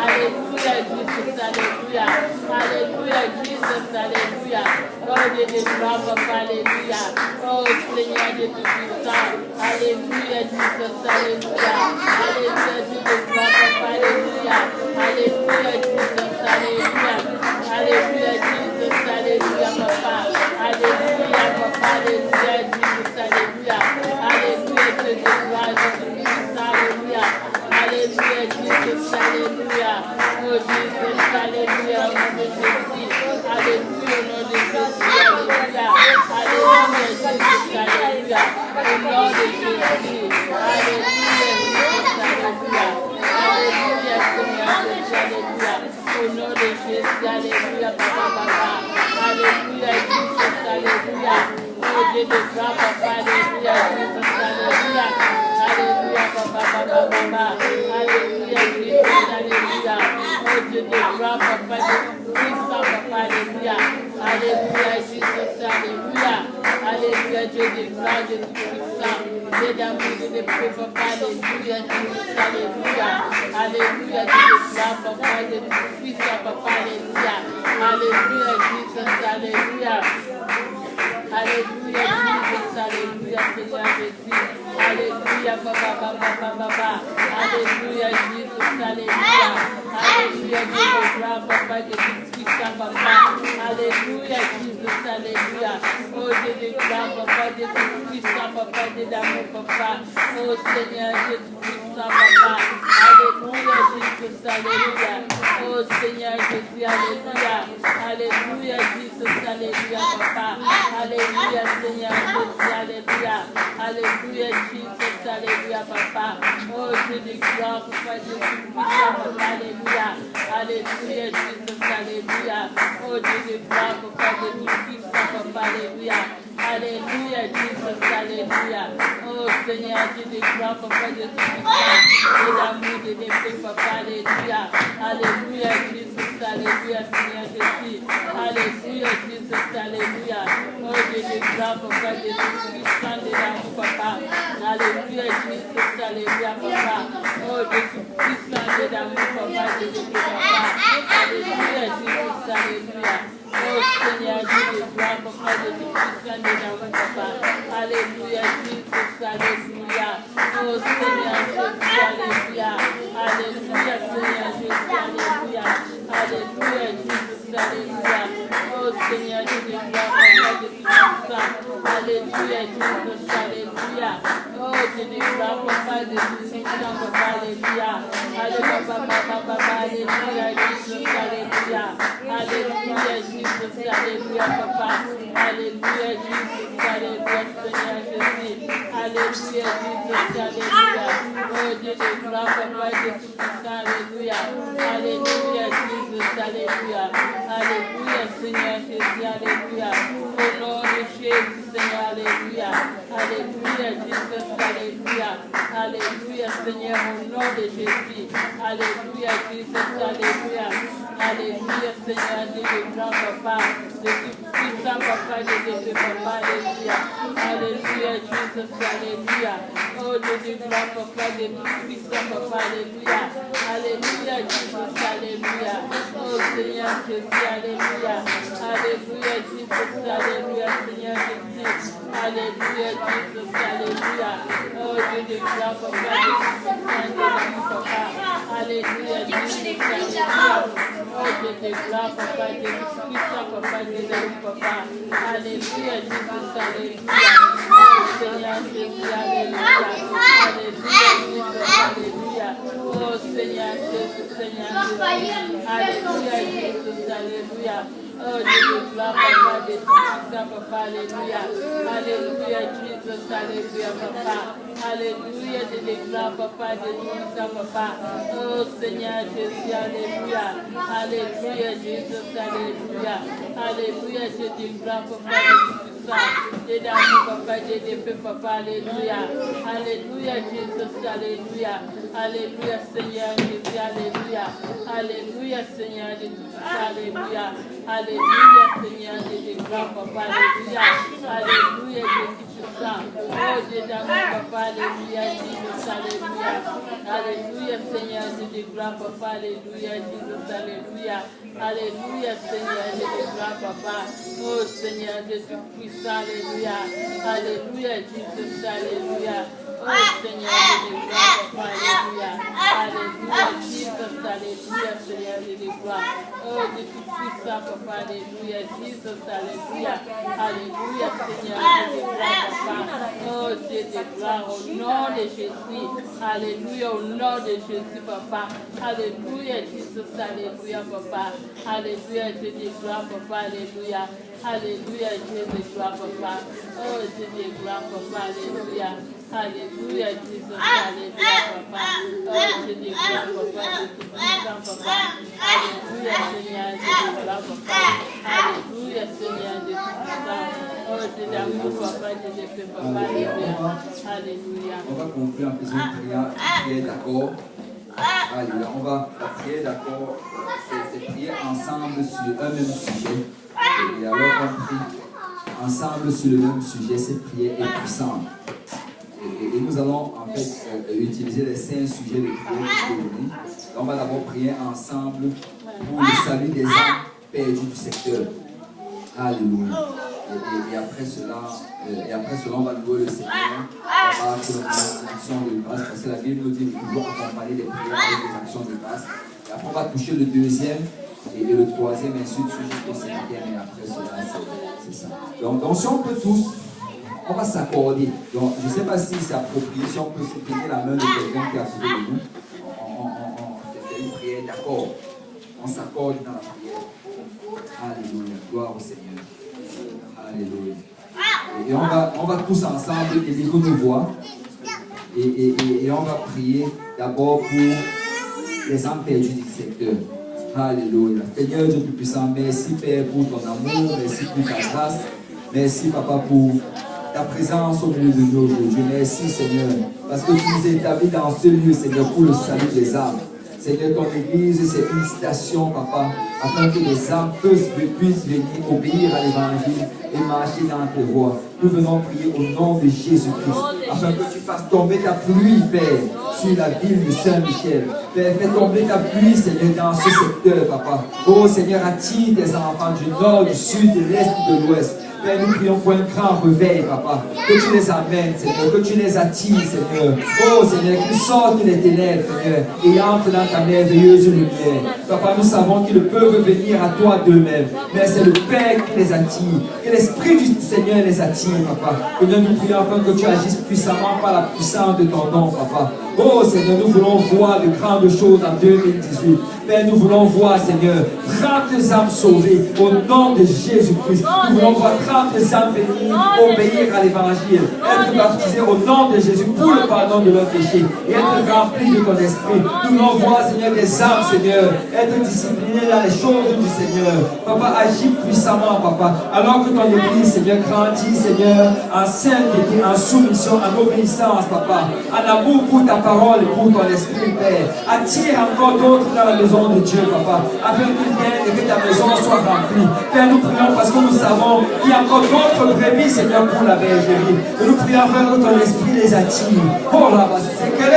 Alléluia, Jesus, Alléluia. Alléluia, Jesus, Alléluia. Oh, Dieu de grand papa, Alléluia. Oh, Seigneur, Dieu tout puissant. Alléluia, Jesus, Alléluia. Alléluia, Dieu de grand papa, Alléluia. Alléluia, Jesus, Alléluia. Alléluia, Jesus, Alléluia, papa. Alléluia, papa, Alléluia, Jesus, Alléluia. Alléluia, Dieu de gloire, Dieu de puissance, Alléluia. Alléluia, Jesus, Alléluia. Oh, Jesus, Alléluia, au nom de Jésus. Alléluia, au nom de Jésus, Alléluia. Alléluia, Jesus, Alléluia. Au nom de Jésus. Alléluia, Jesus, Alléluia. Alléluia, Seigneur Jésus, Alléluia. Au nom de Jésus, Alléluia, papa. Alléluia, Jesus, Alléluia. Oh, Dieu de gloire, papa, Alléluia, Jesus, Alléluia. Alléluia, papa. Alléluia, Jesus, Alléluia. Oh, Dieu de gloire, papa, de puissant, papa, Alléluia. Alléluia, Jesus, Alléluia. Alléluia, Dieu de gloire, Dieu de puissant. Dieu d'amour, Dieu de paix, papa, Alléluia, Jesus, Alléluia. Alléluia, Dieu de gloire, papa, Dieu de puissant, papa, Alléluia. Alléluia, Jesus, Alléluia. Alléluia, Jesus, Alléluia, Seigneur Jésus. Alléluia, papa. Alléluia, Jesus, Alléluia. Alléluia, Dieu de gloire, papa, Dieu de puissant, papa. Alléluia, Jesus, Alléluia. Oh, Dieu de gloire, papa, Dieu de puissant, papa, Dieu d'amour, papa. Oh, Seigneur, Dieu de puissant, papa. Alléluia, Jesus, Alléluia. Oh, Seigneur Jésus, Alléluia. Alléluia, Jesus, Alléluia, papa. Alléluia, Seigneur Jésus, Alléluia. Alléluia, Jesus, Alléluia, papa. Oh, Dieu de gloire, papa, Dieu de puissant, papa, Alléluia. Alléluia, Jesus, Alléluia. Oh, Dieu de gloire, papa, Dieu de puissant, papa, Alléluia. Alléluia, Jesus, Alléluia. Oh, Seigneur, Dieu de gloire, papa, Dieu de puissant, Dieu d'amour, Dieu de paix, papa, Alléluia. Alléluia, Jesus, Alléluia, Seigneur Jésus. Alléluia, Jesus, Alléluia. Oh, Dieu de gloire, papa, Dieu de puissant, Dieu d'amour, papa. Alléluia, Jesus, Alléluia, papa. Oh, Dieu de puissant, Dieu d'amour, papa, Dieu de paix, papa. Alléluia, Jesus, Alléluia. Oh, Seigneur, Dieu de gloire, papa, Dieu de puissant, Dieu d'amour, papa. Alléluia, Jesus, Alléluia. Oh, Seigneur Jésus, Alléluia. Alléluia, Seigneur Jésus, Alléluia. Alléluia, Jesus, Alléluia. Oh, Seigneur Dieu de gloire, papa, Dieu de puissant. Alléluia, Jesus, Alléluia. Oh, Dieu de gloire, papa, Dieu de puissant, papa, Alléluia. Alléluia, papa, Alléluia, Jesus, Alléluia. Alléluia, Jesus, Alléluia, papa. Alléluia, Jesus, Alléluia, Seigneur Jésus. Alléluia, Jesus, Alléluia. Oh, Dieu de gloire, papa, Dieu de puissant, Alléluia. Alléluia, Jesus, Alléluia. Alléluia, Seigneur Jésus, Alléluia. Au nom de Jésus, Seigneur, Alléluia. Alléluia, Jesus, Alléluia. Alléluia, Seigneur, au nom de Jésus. Alléluia, Jesus, Alléluia. Alléluia, Seigneur, Dieu de grand papa, de tout puissant papa, de papa, Alléluia. Alléluia, Jesus, Alléluia. Oh, Dieu de grand papa, de tout puissant papa, Alléluia. Alléluia, Jesus, Alléluia. Oh, Seigneur Jésus, Alléluia. Alléluia, Jesus, Alléluia, Seigneur Jésus. Alléluia, Jesus, Alléluia. Oh, Dieu de grand papa, de tout puissant, de papa. Alléluia, Jesus, Alléluia. Oh, Dieu de gloire, papa, Dieu de puissant, papa, Dieu de papa. Alléluia, Jesus, Alléluia. Seigneur Jésus, alléluia. Alléluia, alléluia. Oh Seigneur Jésus, Seigneur Jésus. Alléluia, Jésus, alléluia. Oh Dieu, gloire, papa, de tout ça, papa, alléluia. Alléluia, Jésus, alléluia, papa. Alléluia, je déclare, papa, de tout ça, papa. Oh Seigneur Jésus, alléluia. Alléluia, Jésus, alléluia. Alléluia, je déclare, papa, de tout ça. J'ai d'amour, papa, j'ai de paix, papa, alléluia. Alléluia, Jésus, alléluia. Alléluia, Seigneur Jésus, alléluia. Alléluia, Seigneur de tout ça, alléluia. Alléluia, Seigneur, je déclare, papa, alléluia. Alléluia, Jésus, tout ça. Oh, Dieu d'amour, papa, alléluia, Jésus, alléluia. Alléluia, Seigneur, je déclare, papa, alléluia, Jésus, alléluia. Alléluia, Seigneur, je déclare, papa. Oh, Seigneur, Jésus puissant, alléluia. Alléluia, Jésus, alléluia. Oh, Seigneur, je déclare, papa, alléluia. Alléluia, Jésus, alléluia, Seigneur, je déclare. Oh, Jésus puissant, papa, alléluia, Jésus, alléluia. Alléluia, Seigneur, je déclare, papa. Oh, je déclare au nom de Jésus. Alléluia, au nom de Jésus, papa. Alléluia, Jésus, alléluia, papa. Alléluia, je déclare, papa, alléluia. Alléluia, je déclare, papa. Oh, je déclare, papa, alléluia. Alléluia, Jésus, alléluia, papa. Oh, je déclare, papa, je te puissant, papa. Alléluia, Seigneur, je déclare, papa. Alléluia, Seigneur, je te puissant. Oh, je d'amour, papa, je te fais, papa, alléluia. Alléluia. On va conclure en faisant une prière d'accord. Alléluia. On va prier d'accord. C'est prier ensemble sur un même sujet. Et alors on prie ensemble sur le même sujet. Cette prière est puissante. Et nous allons en fait utiliser les 5 sujets de prière que je donner. On va d'abord prier ensemble pour le salut des âmes perdues du secteur. Alléluia. Et après cela, on va louer le Seigneur. On va faire une action de grâce parce que la Bible nous dit que nous devons accompagner les prières avec des actions de grâce. Et après, on va toucher le deuxième et le troisième, et ensuite jusqu'au cinquième. Et après cela, c'est ça. Donc, si on peut tous, on va s'accorder. Donc, je ne sais pas si c'est approprié, si on peut se tenir la main de quelqu'un qui est à côté de nous. On fait une prière d'accord. On s'accorde dans la prière. Alléluia. Gloire au Seigneur. Alléluia. Et on va tous ensemble élever nos voix. Et on va prier d'abord pour les âmes perdues du secteur. Alléluia. Seigneur Dieu Tout-Puissant, merci Père pour ton amour, merci pour ta grâce. Merci Papa pour ta présence au milieu de nous aujourd'hui. Merci Seigneur, parce que tu nous as établis dans ce lieu, Seigneur, pour le salut des âmes. Seigneur, ton église, c'est une station, Papa, afin que les âmes puissent venir obéir à l'évangile et marcher dans tes voies. Nous venons prier au nom de Jésus-Christ, afin que tu fasses tomber ta pluie, Père, sur la ville de Saint-Michel. Père, fais tomber ta pluie, Seigneur, dans ce secteur, Papa. Oh Seigneur, attire tes enfants du nord, du sud, de l'est, de l'ouest. Père, nous prions pour un grand réveil, Papa. Que tu les amènes, Seigneur. Que tu les attires, Seigneur. Oh, Seigneur, qu'ils sortent des ténèbres, Seigneur, et entrent dans ta merveilleuse lumière. Papa, nous savons qu'ils ne peuvent venir à toi d'eux-mêmes. Mais c'est le Père qui les attire. Que l'Esprit du Seigneur les attire, Papa. Que nous prions afin que tu agisses puissamment par la puissance de ton nom, Papa. Oh, Seigneur, nous voulons voir de grandes choses en 2018. Père, nous voulons voir, Seigneur, 30 âmes sauvées au nom de Jésus-Christ. Nous voulons voir 30 âmes venir obéir à l'évangile, être baptisés au nom de Jésus pour le pardon de leurs péchés et être remplis de ton esprit. Nous voulons voir, Seigneur, des âmes, Seigneur, être disciplinés dans les choses du Seigneur. Papa, agis puissamment, Papa, alors que ton église, Seigneur, grandit, Seigneur, en sainteté, en soumission, en obéissance, Papa, en amour pour ta parole et pour ton esprit, Père. Attire encore d'autres dans la maison de Dieu, Papa, afin qu'ils viennent et que ta maison soit remplie. Père, nous prions parce que nous savons qu'il y a encore d'autres brebis, Seigneur, pour la bergerie. Et nous prions afin que ton esprit les attire. Oh là, c'est que les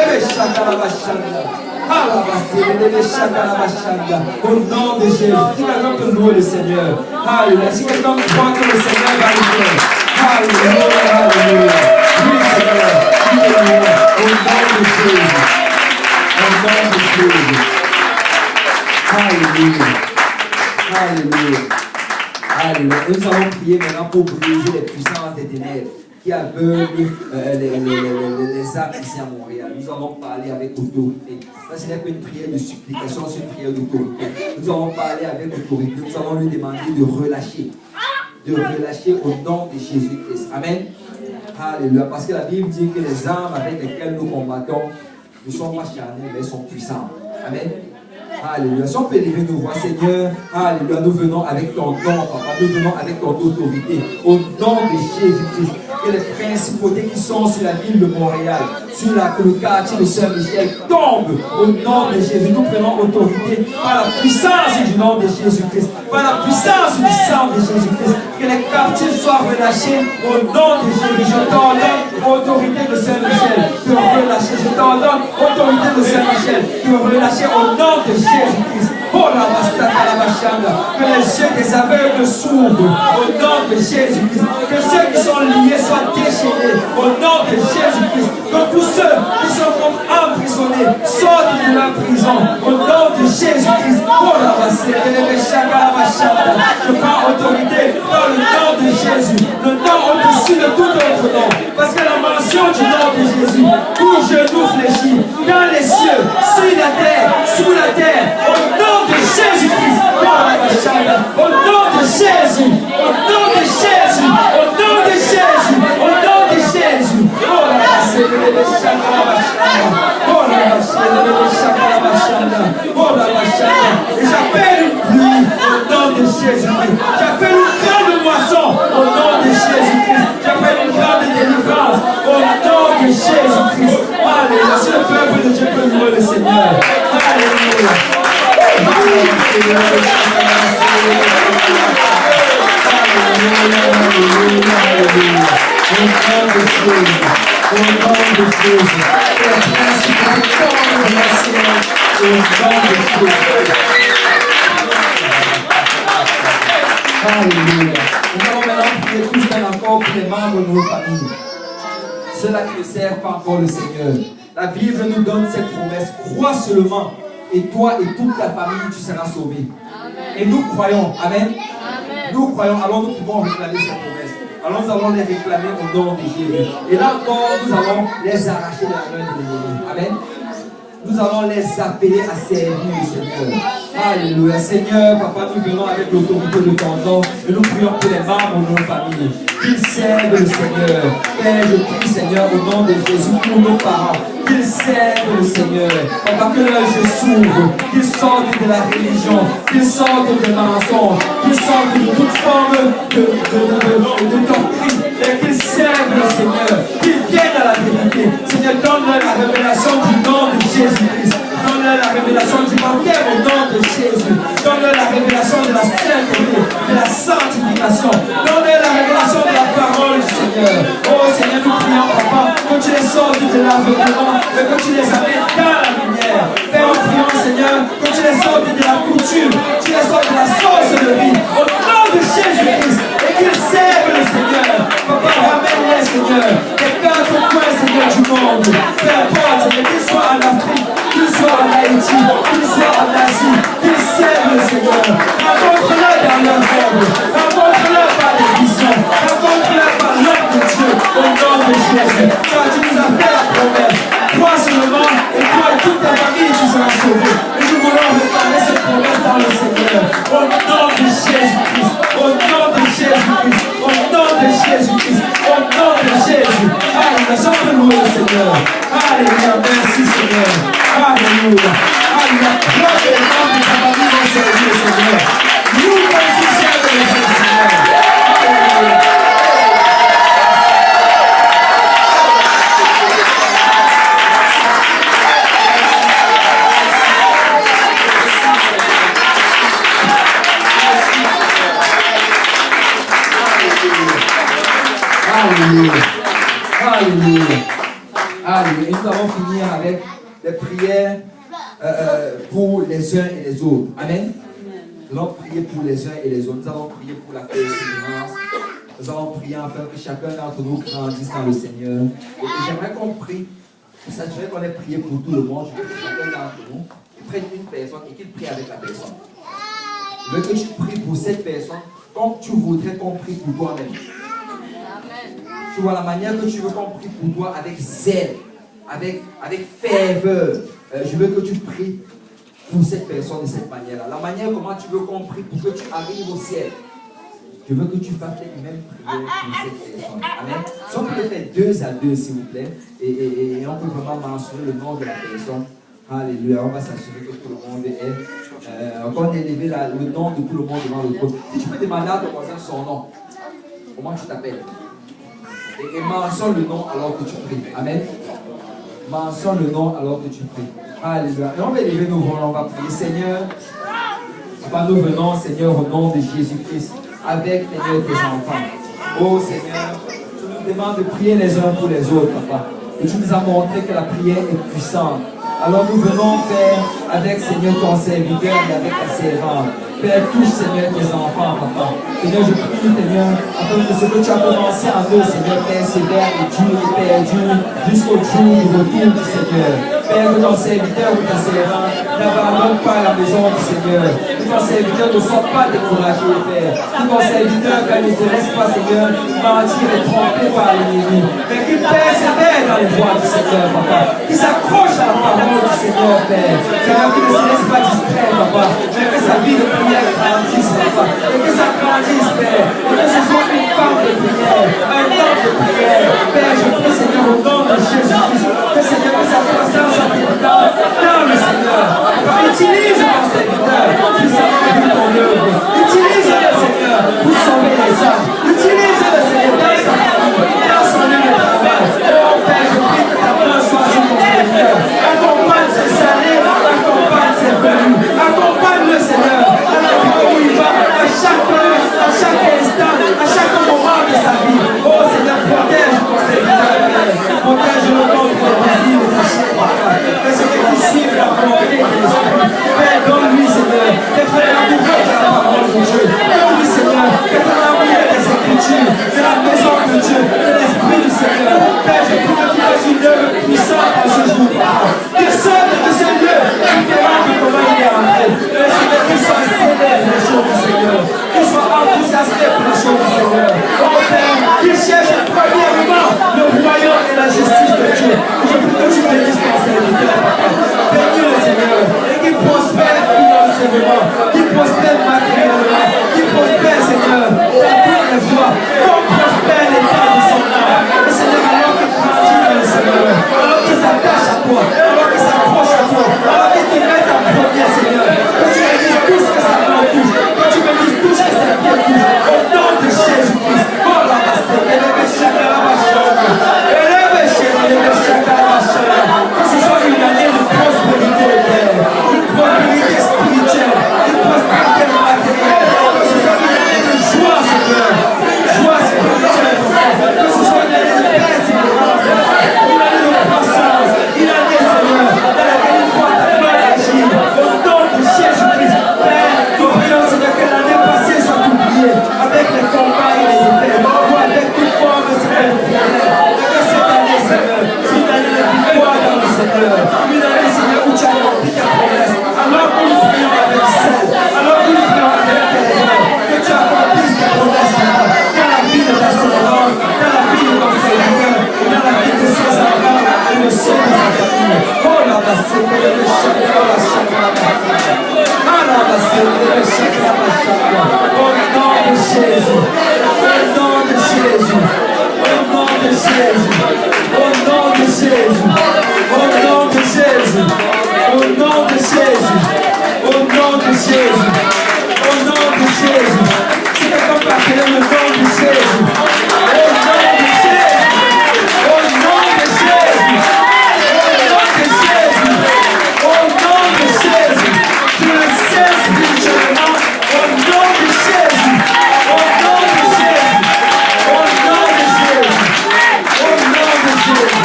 au nom de Jésus. Si quelqu'un peut louer le Seigneur. Alléluia. Si quelqu'un croit que le Seigneur va le faire. Alléluia. Alléluia. Oui, Seigneur. Au nom de Jésus. Au nom de Jésus. Alléluia. Alléluia. Alléluia. Nous allons prier maintenant pour briser les puissances des ténèbres. qui aveugle les âmes ici à Montréal. Nous allons parler avec autorité. Ça, ce n'est pas une prière de supplication, c'est une prière d'autorité. Nous allons parler avec autorité. Nous allons lui demander de relâcher. De relâcher au nom de Jésus-Christ. Amen. Alléluia. Parce que la Bible dit que les armes avec lesquelles nous combattons ne sont pas charnelles, mais sont puissantes. Amen. Alléluia. Si on peut élever nos voix, Seigneur, alléluia, nous venons avec ton nom, Papa, nous venons avec ton autorité, au nom de Jésus-Christ. Que les principautés qui sont sur la ville de Montréal, sur le quartier de Saint-Michel, tombent au nom de Jésus. Nous prenons autorité par la puissance du nom de Jésus-Christ, par la puissance du sang de Jésus-Christ. Que les captifs soient relâchés au nom de Jésus. Je t'ordonne, autorité de Saint-Michel, de relâcher. Je t'ordonne, autorité de Saint-Michel, de relâcher au nom de Jésus-Christ. Oh la bastata, la bachanda. Que les yeux des aveugles s'ouvrent au nom de Jésus-Christ. Que ceux qui sont liés soient déchaînés au nom de Jésus-Christ. Que tous ceux qui sont emprisonnés sortent de la prison au nom de Jésus-Christ. Oh la bastata, la bachanda. Je prends autorité dans le nom de Jésus. Le nom au-dessus de tout autre nom. Parce que la mention du nom de Jésus, où genou fléchit, dans les cieux, sur la terre, sous la terre, au nom de Jésus-Christ, au nom de Jésus, au nom de Jésus, au nom de Jésus, au nom de Jésus. Oh la et j'appelle une pluie au nom de Jésus-Christ. J'appelle une grande moisson au nom de Jésus-Christ. J'appelle une grande délivrance au nom de Jésus-Christ. Alléluia. Si le peuple de Dieu peut louer le Seigneur. Alléluia. Alléluia. Nous allons maintenant prier tous encore pour les membres de nos familles. Ceux-là qui ne servent pas encore le Seigneur. La Bible nous donne cette promesse. Crois seulement et toi et toute ta famille, tu seras sauvé. Amen. Et nous croyons. Amen. Amen. Nous croyons. Alors nous pouvons réclamer cette promesse. Alors nous allons les réclamer au nom de Jésus. Et là encore, nous allons les arracher de la main de l'ennemi. Amen. Nous allons les appeler à servir le Seigneur. Alléluia. Seigneur, Papa, nous venons avec l'autorité de ton nom et nous prions pour les membres de nos familles. Qu'ils servent le Seigneur. Père, je prie, Seigneur, au nom de Jésus, pour nos parents. Qu'ils servent le Seigneur. Papa, que leurs yeux s'ouvrent. Qu'ils sortent de la religion. Qu'ils sortent des mensonges. Qu'ils sortent de toute forme de doctrine. Et qu'ils servent le Seigneur. Qu'ils viennent à la vérité. Seigneur, donne-leur la révélation du nom de Jésus-Christ. Donne-leur la révélation du baptême au nom de Jésus. Donne-leur la révélation de la sainteté, de la sanctification. Donne-leur la révélation de la parole du Seigneur. Oh Seigneur, nous prions, Papa, que tu les sortes de l'aveuglement et que tu les amènes dans la lumière. Père, nous prions, Seigneur, que tu les sortes de la coutume, tu les sortes de la sorcellerie au nom de Jésus-Christ et qu'ils servent le Seigneur. Papa, ramène-les, Seigneur, les quatre coins, Seigneur, du monde. Peu importe, Seigneur, qu'ils soient en Afrique, qu'ils soient en Haïti, qu'ils soient en Asie, qu'ils servent le Seigneur. Rencontre-les dans leur rêve, rencontre-les par des visions, rencontre-les par l'œuvre de Dieu au nom de Jésus. Car tu nous as fait la promesse. Crois seulement et toi et toute ta famille tu seras sauvé. Et nous voulons réclamer cette promesse dans le Seigneur. Au nom de Jésus-Christ, au nom de Jésus-Christ, au nom de Jésus-Christ, au nom de Jésus. Alléluia, je peux louer le Seigneur. Alléluia, merci Seigneur. Alléluia. Alléluia. Toi et les membres de ta famille vont servir le Seigneur. Nous aussi servons le Seigneur. Alléluia. Alléluia. Alléluia. Alléluia. Et nous allons finir avec les prières pour les uns et les autres. Amen. Nous allons prier pour les uns et les autres. Nous allons prier pour la persévérance. Nous allons prier afin que chacun d'entre nous grandisse dans le Seigneur. Et j'aimerais qu'on prie, pour s'assurer qu'on ait prié pour tout le monde. Je veux que chacun d'entre nous prenne une personne et qu'il prie avec la personne. Je veux que tu pries pour cette personne comme tu voudrais qu'on prie pour toi-même. Tu vois, la manière que tu veux qu'on prie pour toi avec zèle, avec ferveur. Je veux que tu pries pour cette personne de cette manière-là. La manière comment tu veux qu'on prie pour que tu arrives au ciel. Je veux que tu fasses les mêmes prières pour cette personne. Amen. Si on peut le faire 2 à 2, s'il vous plaît, et on peut vraiment mentionner le nom de la personne. Alléluia. On va s'assurer que tout le monde est. Qu'on ait élevé le nom de tout le monde devant le trône. Si tu peux demander à ton voisin son nom, comment tu t'appelles? Et mentionne le nom alors que tu pries. Amen. Mentionne le nom alors que tu pries. Alléluia. Et on va élever nos voix, on va prier. Seigneur, Papa, nous venons, Seigneur, au nom de Jésus-Christ, avec Seigneur tes enfants. Oh Seigneur, tu nous demandes de prier les uns pour les autres, Papa. Et tu nous as montré que la prière est puissante. Alors nous venons, Père, avec Seigneur ton serviteur et avec ta servante. Père, touche, Seigneur, tes enfants, Papa. Seigneur, je prie, Seigneur, afin que ce que tu as commencé en eux, Seigneur, persévère et dure, Père, dure, jusqu'au jour du retour du Seigneur. Père, que ton serviteur ou ta servante n'abandonne pas la maison du Seigneur. Que ton serviteur ne soit pas découragé, Père. Que ton serviteur, Père, ne se laisse pas, Seigneur, mentir et tromper par l'ennemi. Mais qu'il persévère dans les voies du Seigneur, Papa. Qu'il s'accroche à la parole du Seigneur, Père. Seigneur, qu'il ne se laisse pas distraire, Papa. Mais que sa vie de prière grandisse, Papa. Et que ça grandisse, Père. Et que ce soit une femme de prière, un homme de prière. Père, je prie, Seigneur, au nom de Jésus-Christ, que Seigneur, que sa présence soit dans le Seigneur. Utilise mon serviteur qui s'en fait ton œuvre. Utilise-le, Seigneur, pour sauver les âmes. Utilise-le, Seigneur, dans sa famille, dans son lieu de travail. Oh Père, je prie que ta main soit sur ton serviteur. Accompagne ses salaires, accompagne ses venus. Accompagne-le, Seigneur, à la vie où il va, à chaque heure, à chaque instant, à chaque moment de sa vie. Oh Seigneur, protège ton serviteur, Père. Protège-le contre les désirs de sa chair, Papa. Que Seigneur qui suive la volonté de l'Esprit. Père, donne-lui, Seigneur, d'être la découverte de la parole de Dieu. Donne-lui, Seigneur, d'être la lumière des Écritures, de la maison de Dieu, de l'Esprit du Seigneur. Père, je prie que tu fasses une œuvre puissante à ce jour, Papa. Qu'il sorte de ce lieu différent de comment il est entré. Mais Seigneur, qu'il soit célèbre pour les choses du Seigneur. Qu'il soit enthousiasmé pour les choses du Seigneur. Oh Père, qu'il cherche premièrement le royaume et la justice de Dieu. Je prie que tu bénisses ton serviteur, Papa. Bénis-le, Seigneur, et qu'il prospère financièrement, qu'il prospère matériellement, qu'il prospère, Seigneur, dans toutes les voies, qu'on prospère l'état de son âme. Et Seigneur, alors qu'il grandit dans le Seigneur, alors qu'il s'attache à toi, alors qu'il s'approche à toi, alors qu'il te mette en premier, Seigneur, que tu me dises tout ce que sa main touche, que tu me dises tout ce que ses pieds touchent, au nom de Jésus-Christ. Oh la master, élève chacun la machine, élève chacun la machine, que ce soit une année de prospérité, Père, une prospérité spirituelle, une prospérité matérielle, que ce soit une année de joie, Seigneur, joie spirituelle, que ce soit une année de persévérance, une année de croissance, une année, Seigneur, dans laquelle il faut ta main agir, au nom de Jésus-Christ. Père, nous prions, Seigneur, que l'année passée soit oubliée avec les combats et les épées, ou avec toute forme de Seigneur, et que cette année, Seigneur, c'est une année de victoire dans le Seigneur, une année, Seigneur, où tu as rempli ta promesse, alors que nous prions avec celle, alors que nous prions avec terre, que tu accomplisses ta promesse, Seigneur, dans la vie de ta servante, dans la vie de ton serviteur, dans la vie de ses enfants et de ceux de sa famille. Oh la basse, le chakra, la chakra, ah la basse, le chakra, la chakra. Au nom de Jésus, au nom de Jésus, au nom de Jésus, au nom de Jésus, au nom de Jésus, au nom de Jésus, au nom de Jésus, au nom de Jésus. Si quelqu'un peut appeler le nom de Jésus, au nom de Jésus, au nom de Jésus, au nom de Jésus, tu le sais spirituellement, au nom de Jésus, au nom de Jésus, au nom de Jésus, au nom de Jésus.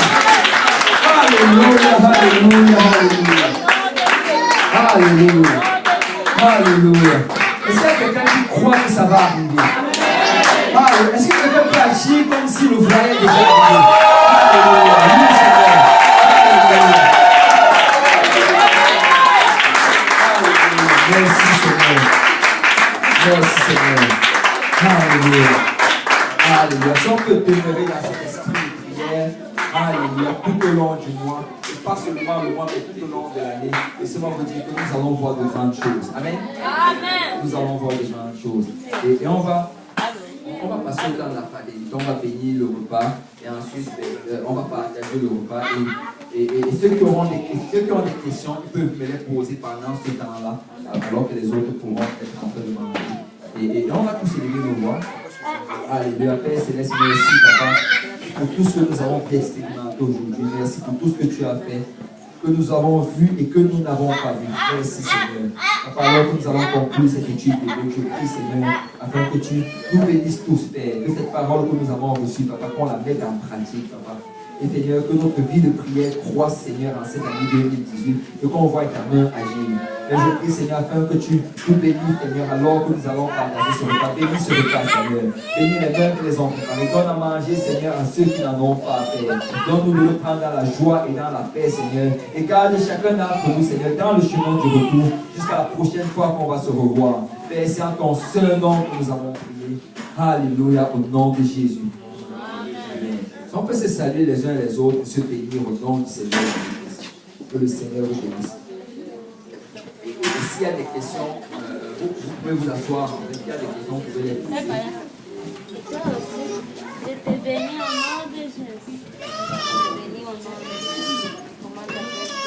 Alléluia, alléluia, alléluia. Alléluia. Alléluia. Est-ce qu'il y a quelqu'un qui croit que ça va arriver? Alléluia. Est-ce que quelqu'un peut agir comme si le voyait déjà arriver? Alléluia. Oui, Seigneur. Alléluia. Alléluia. Merci, Seigneur. Merci, Seigneur. Alléluia. Alléluia. Si on peut demeurer là. cet esprit de prière. Alléluia, tout au long du mois, et pas seulement le mois, mais tout au long de l'année. Et seulement vous dire que nous allons voir de grandes choses. Amen. Amen. Nous allons voir de grandes choses. Et on va passer dans la famille. On va bénir le repas et ensuite on va partager le repas. Et ceux qui ont des questions, ils peuvent me les poser pendant ce temps-là, alors que les autres pourront être en train de manger. Et on va tous élever nos voix. Alléluia, Père Céleste, merci Papa pour tout ce que nous avons expérimenté aujourd'hui. Merci pour tout ce que tu as fait, que nous avons vu et que nous n'avons pas vu. Merci Seigneur. Papa, alors que nous allons conclure cette étude, je prie Seigneur, afin que tu nous bénisses tous, Père, que cette parole que nous avons reçue, Papa, qu'on la mette en pratique, Papa. Et Seigneur, que notre vie de prière croisse, Seigneur, en cette année 2018, et qu'on voit ta main agir. Et je prie, Seigneur, afin que tu nous bénisses, Seigneur, alors que nous allons partager ce repas. Bénis ce repas, Seigneur. Bénis les mains que les ont préparés. Donne à manger, Seigneur, à ceux qui n'en ont pas, Père. Donne-nous de le prendre dans la joie et dans la paix, Seigneur. Et garde chacun d'entre nous, Seigneur, dans le chemin du retour, jusqu'à la prochaine fois qu'on va se revoir. Père, c'est en ton seul nom que nous avons prié. Alléluia, au nom de Jésus. Si on peut se saluer les uns les autres et se bénir au nom du Seigneur. Que le Seigneur vous bénisse. Et s'il y a des questions, vous pouvez vous asseoir. S'il y a des questions, vous pouvez les poser. Je te bénis au nom de Jésus. Je te bénis au nom de Jésus. Comment t'appelles-tu?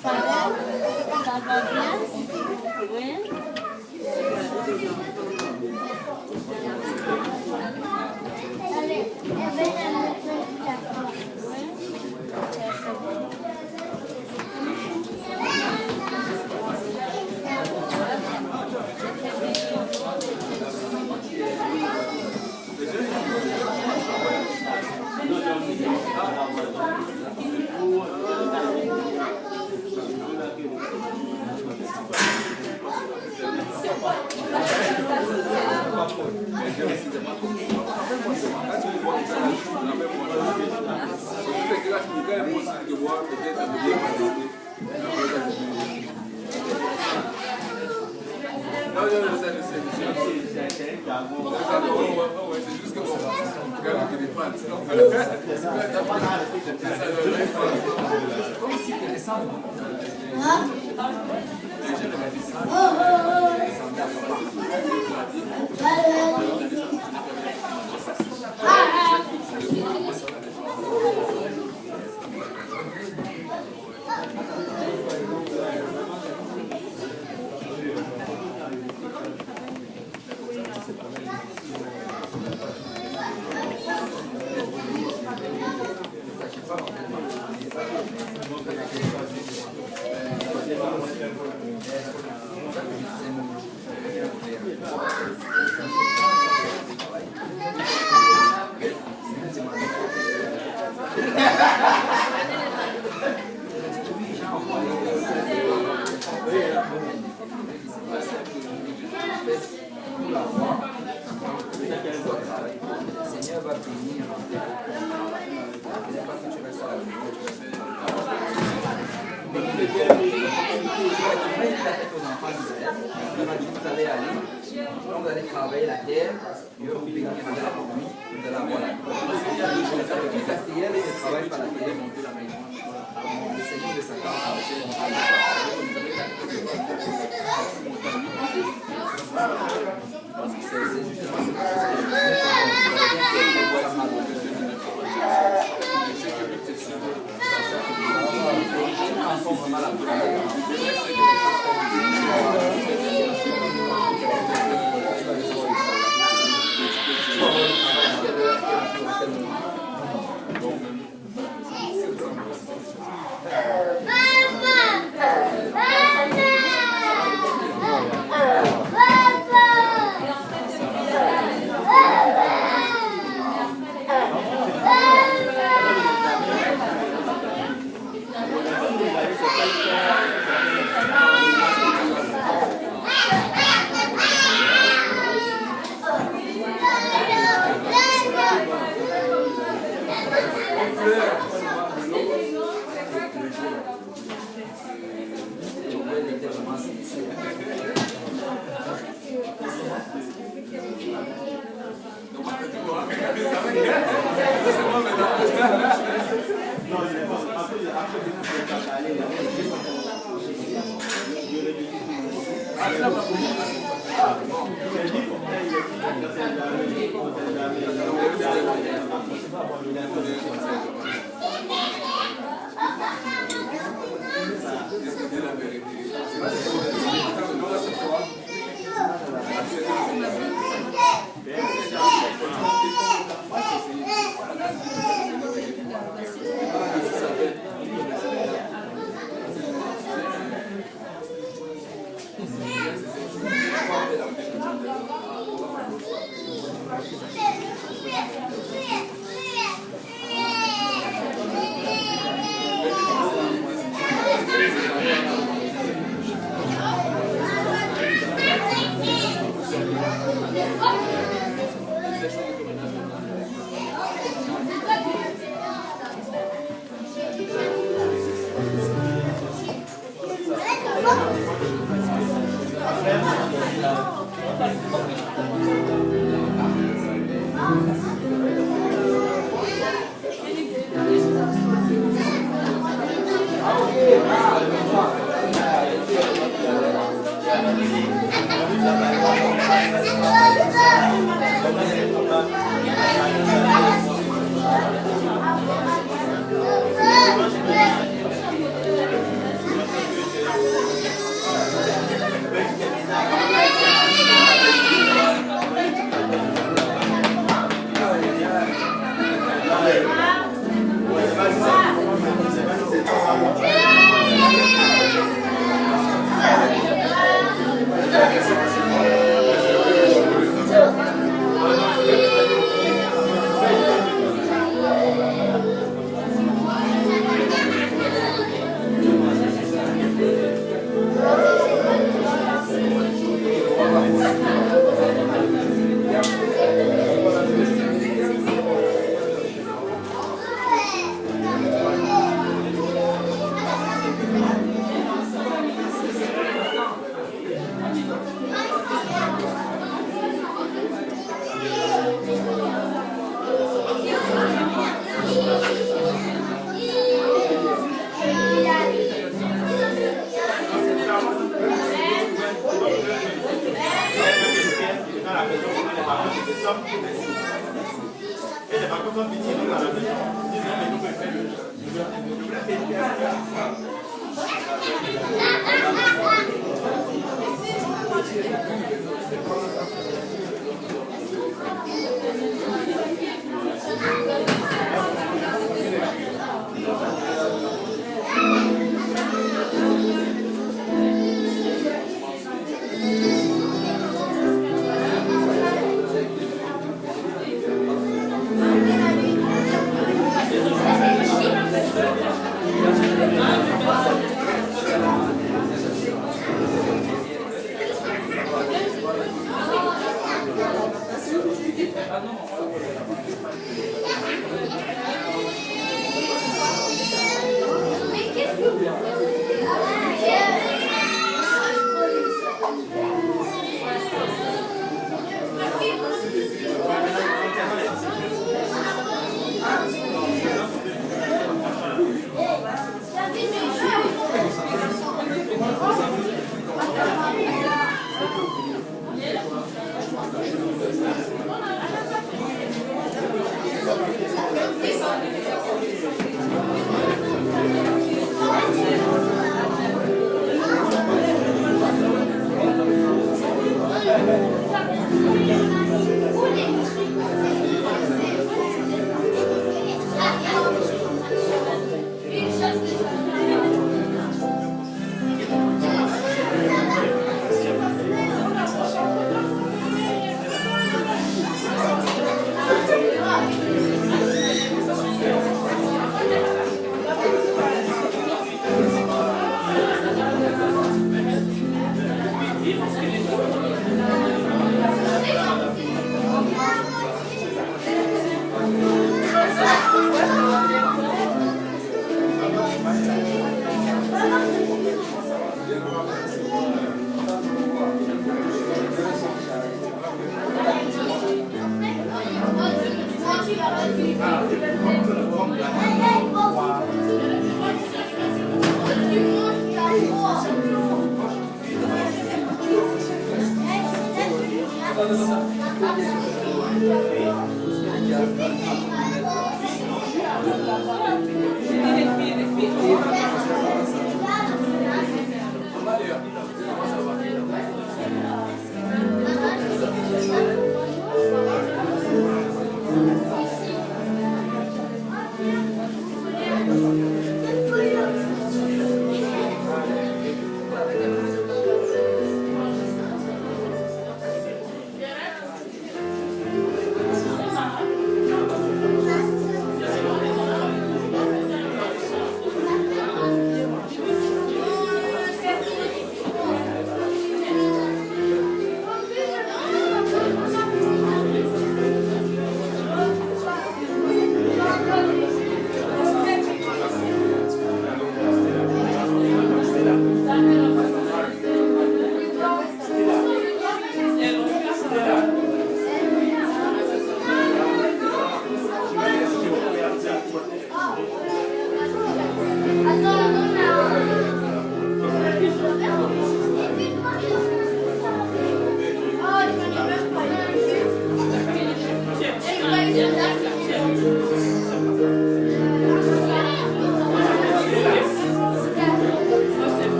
Ça va bien? Oui. Allez, Mama!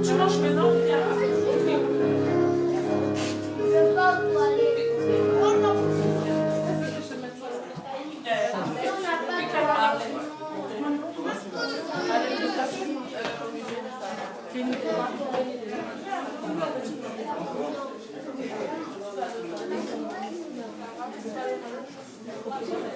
Tu manges maintenant?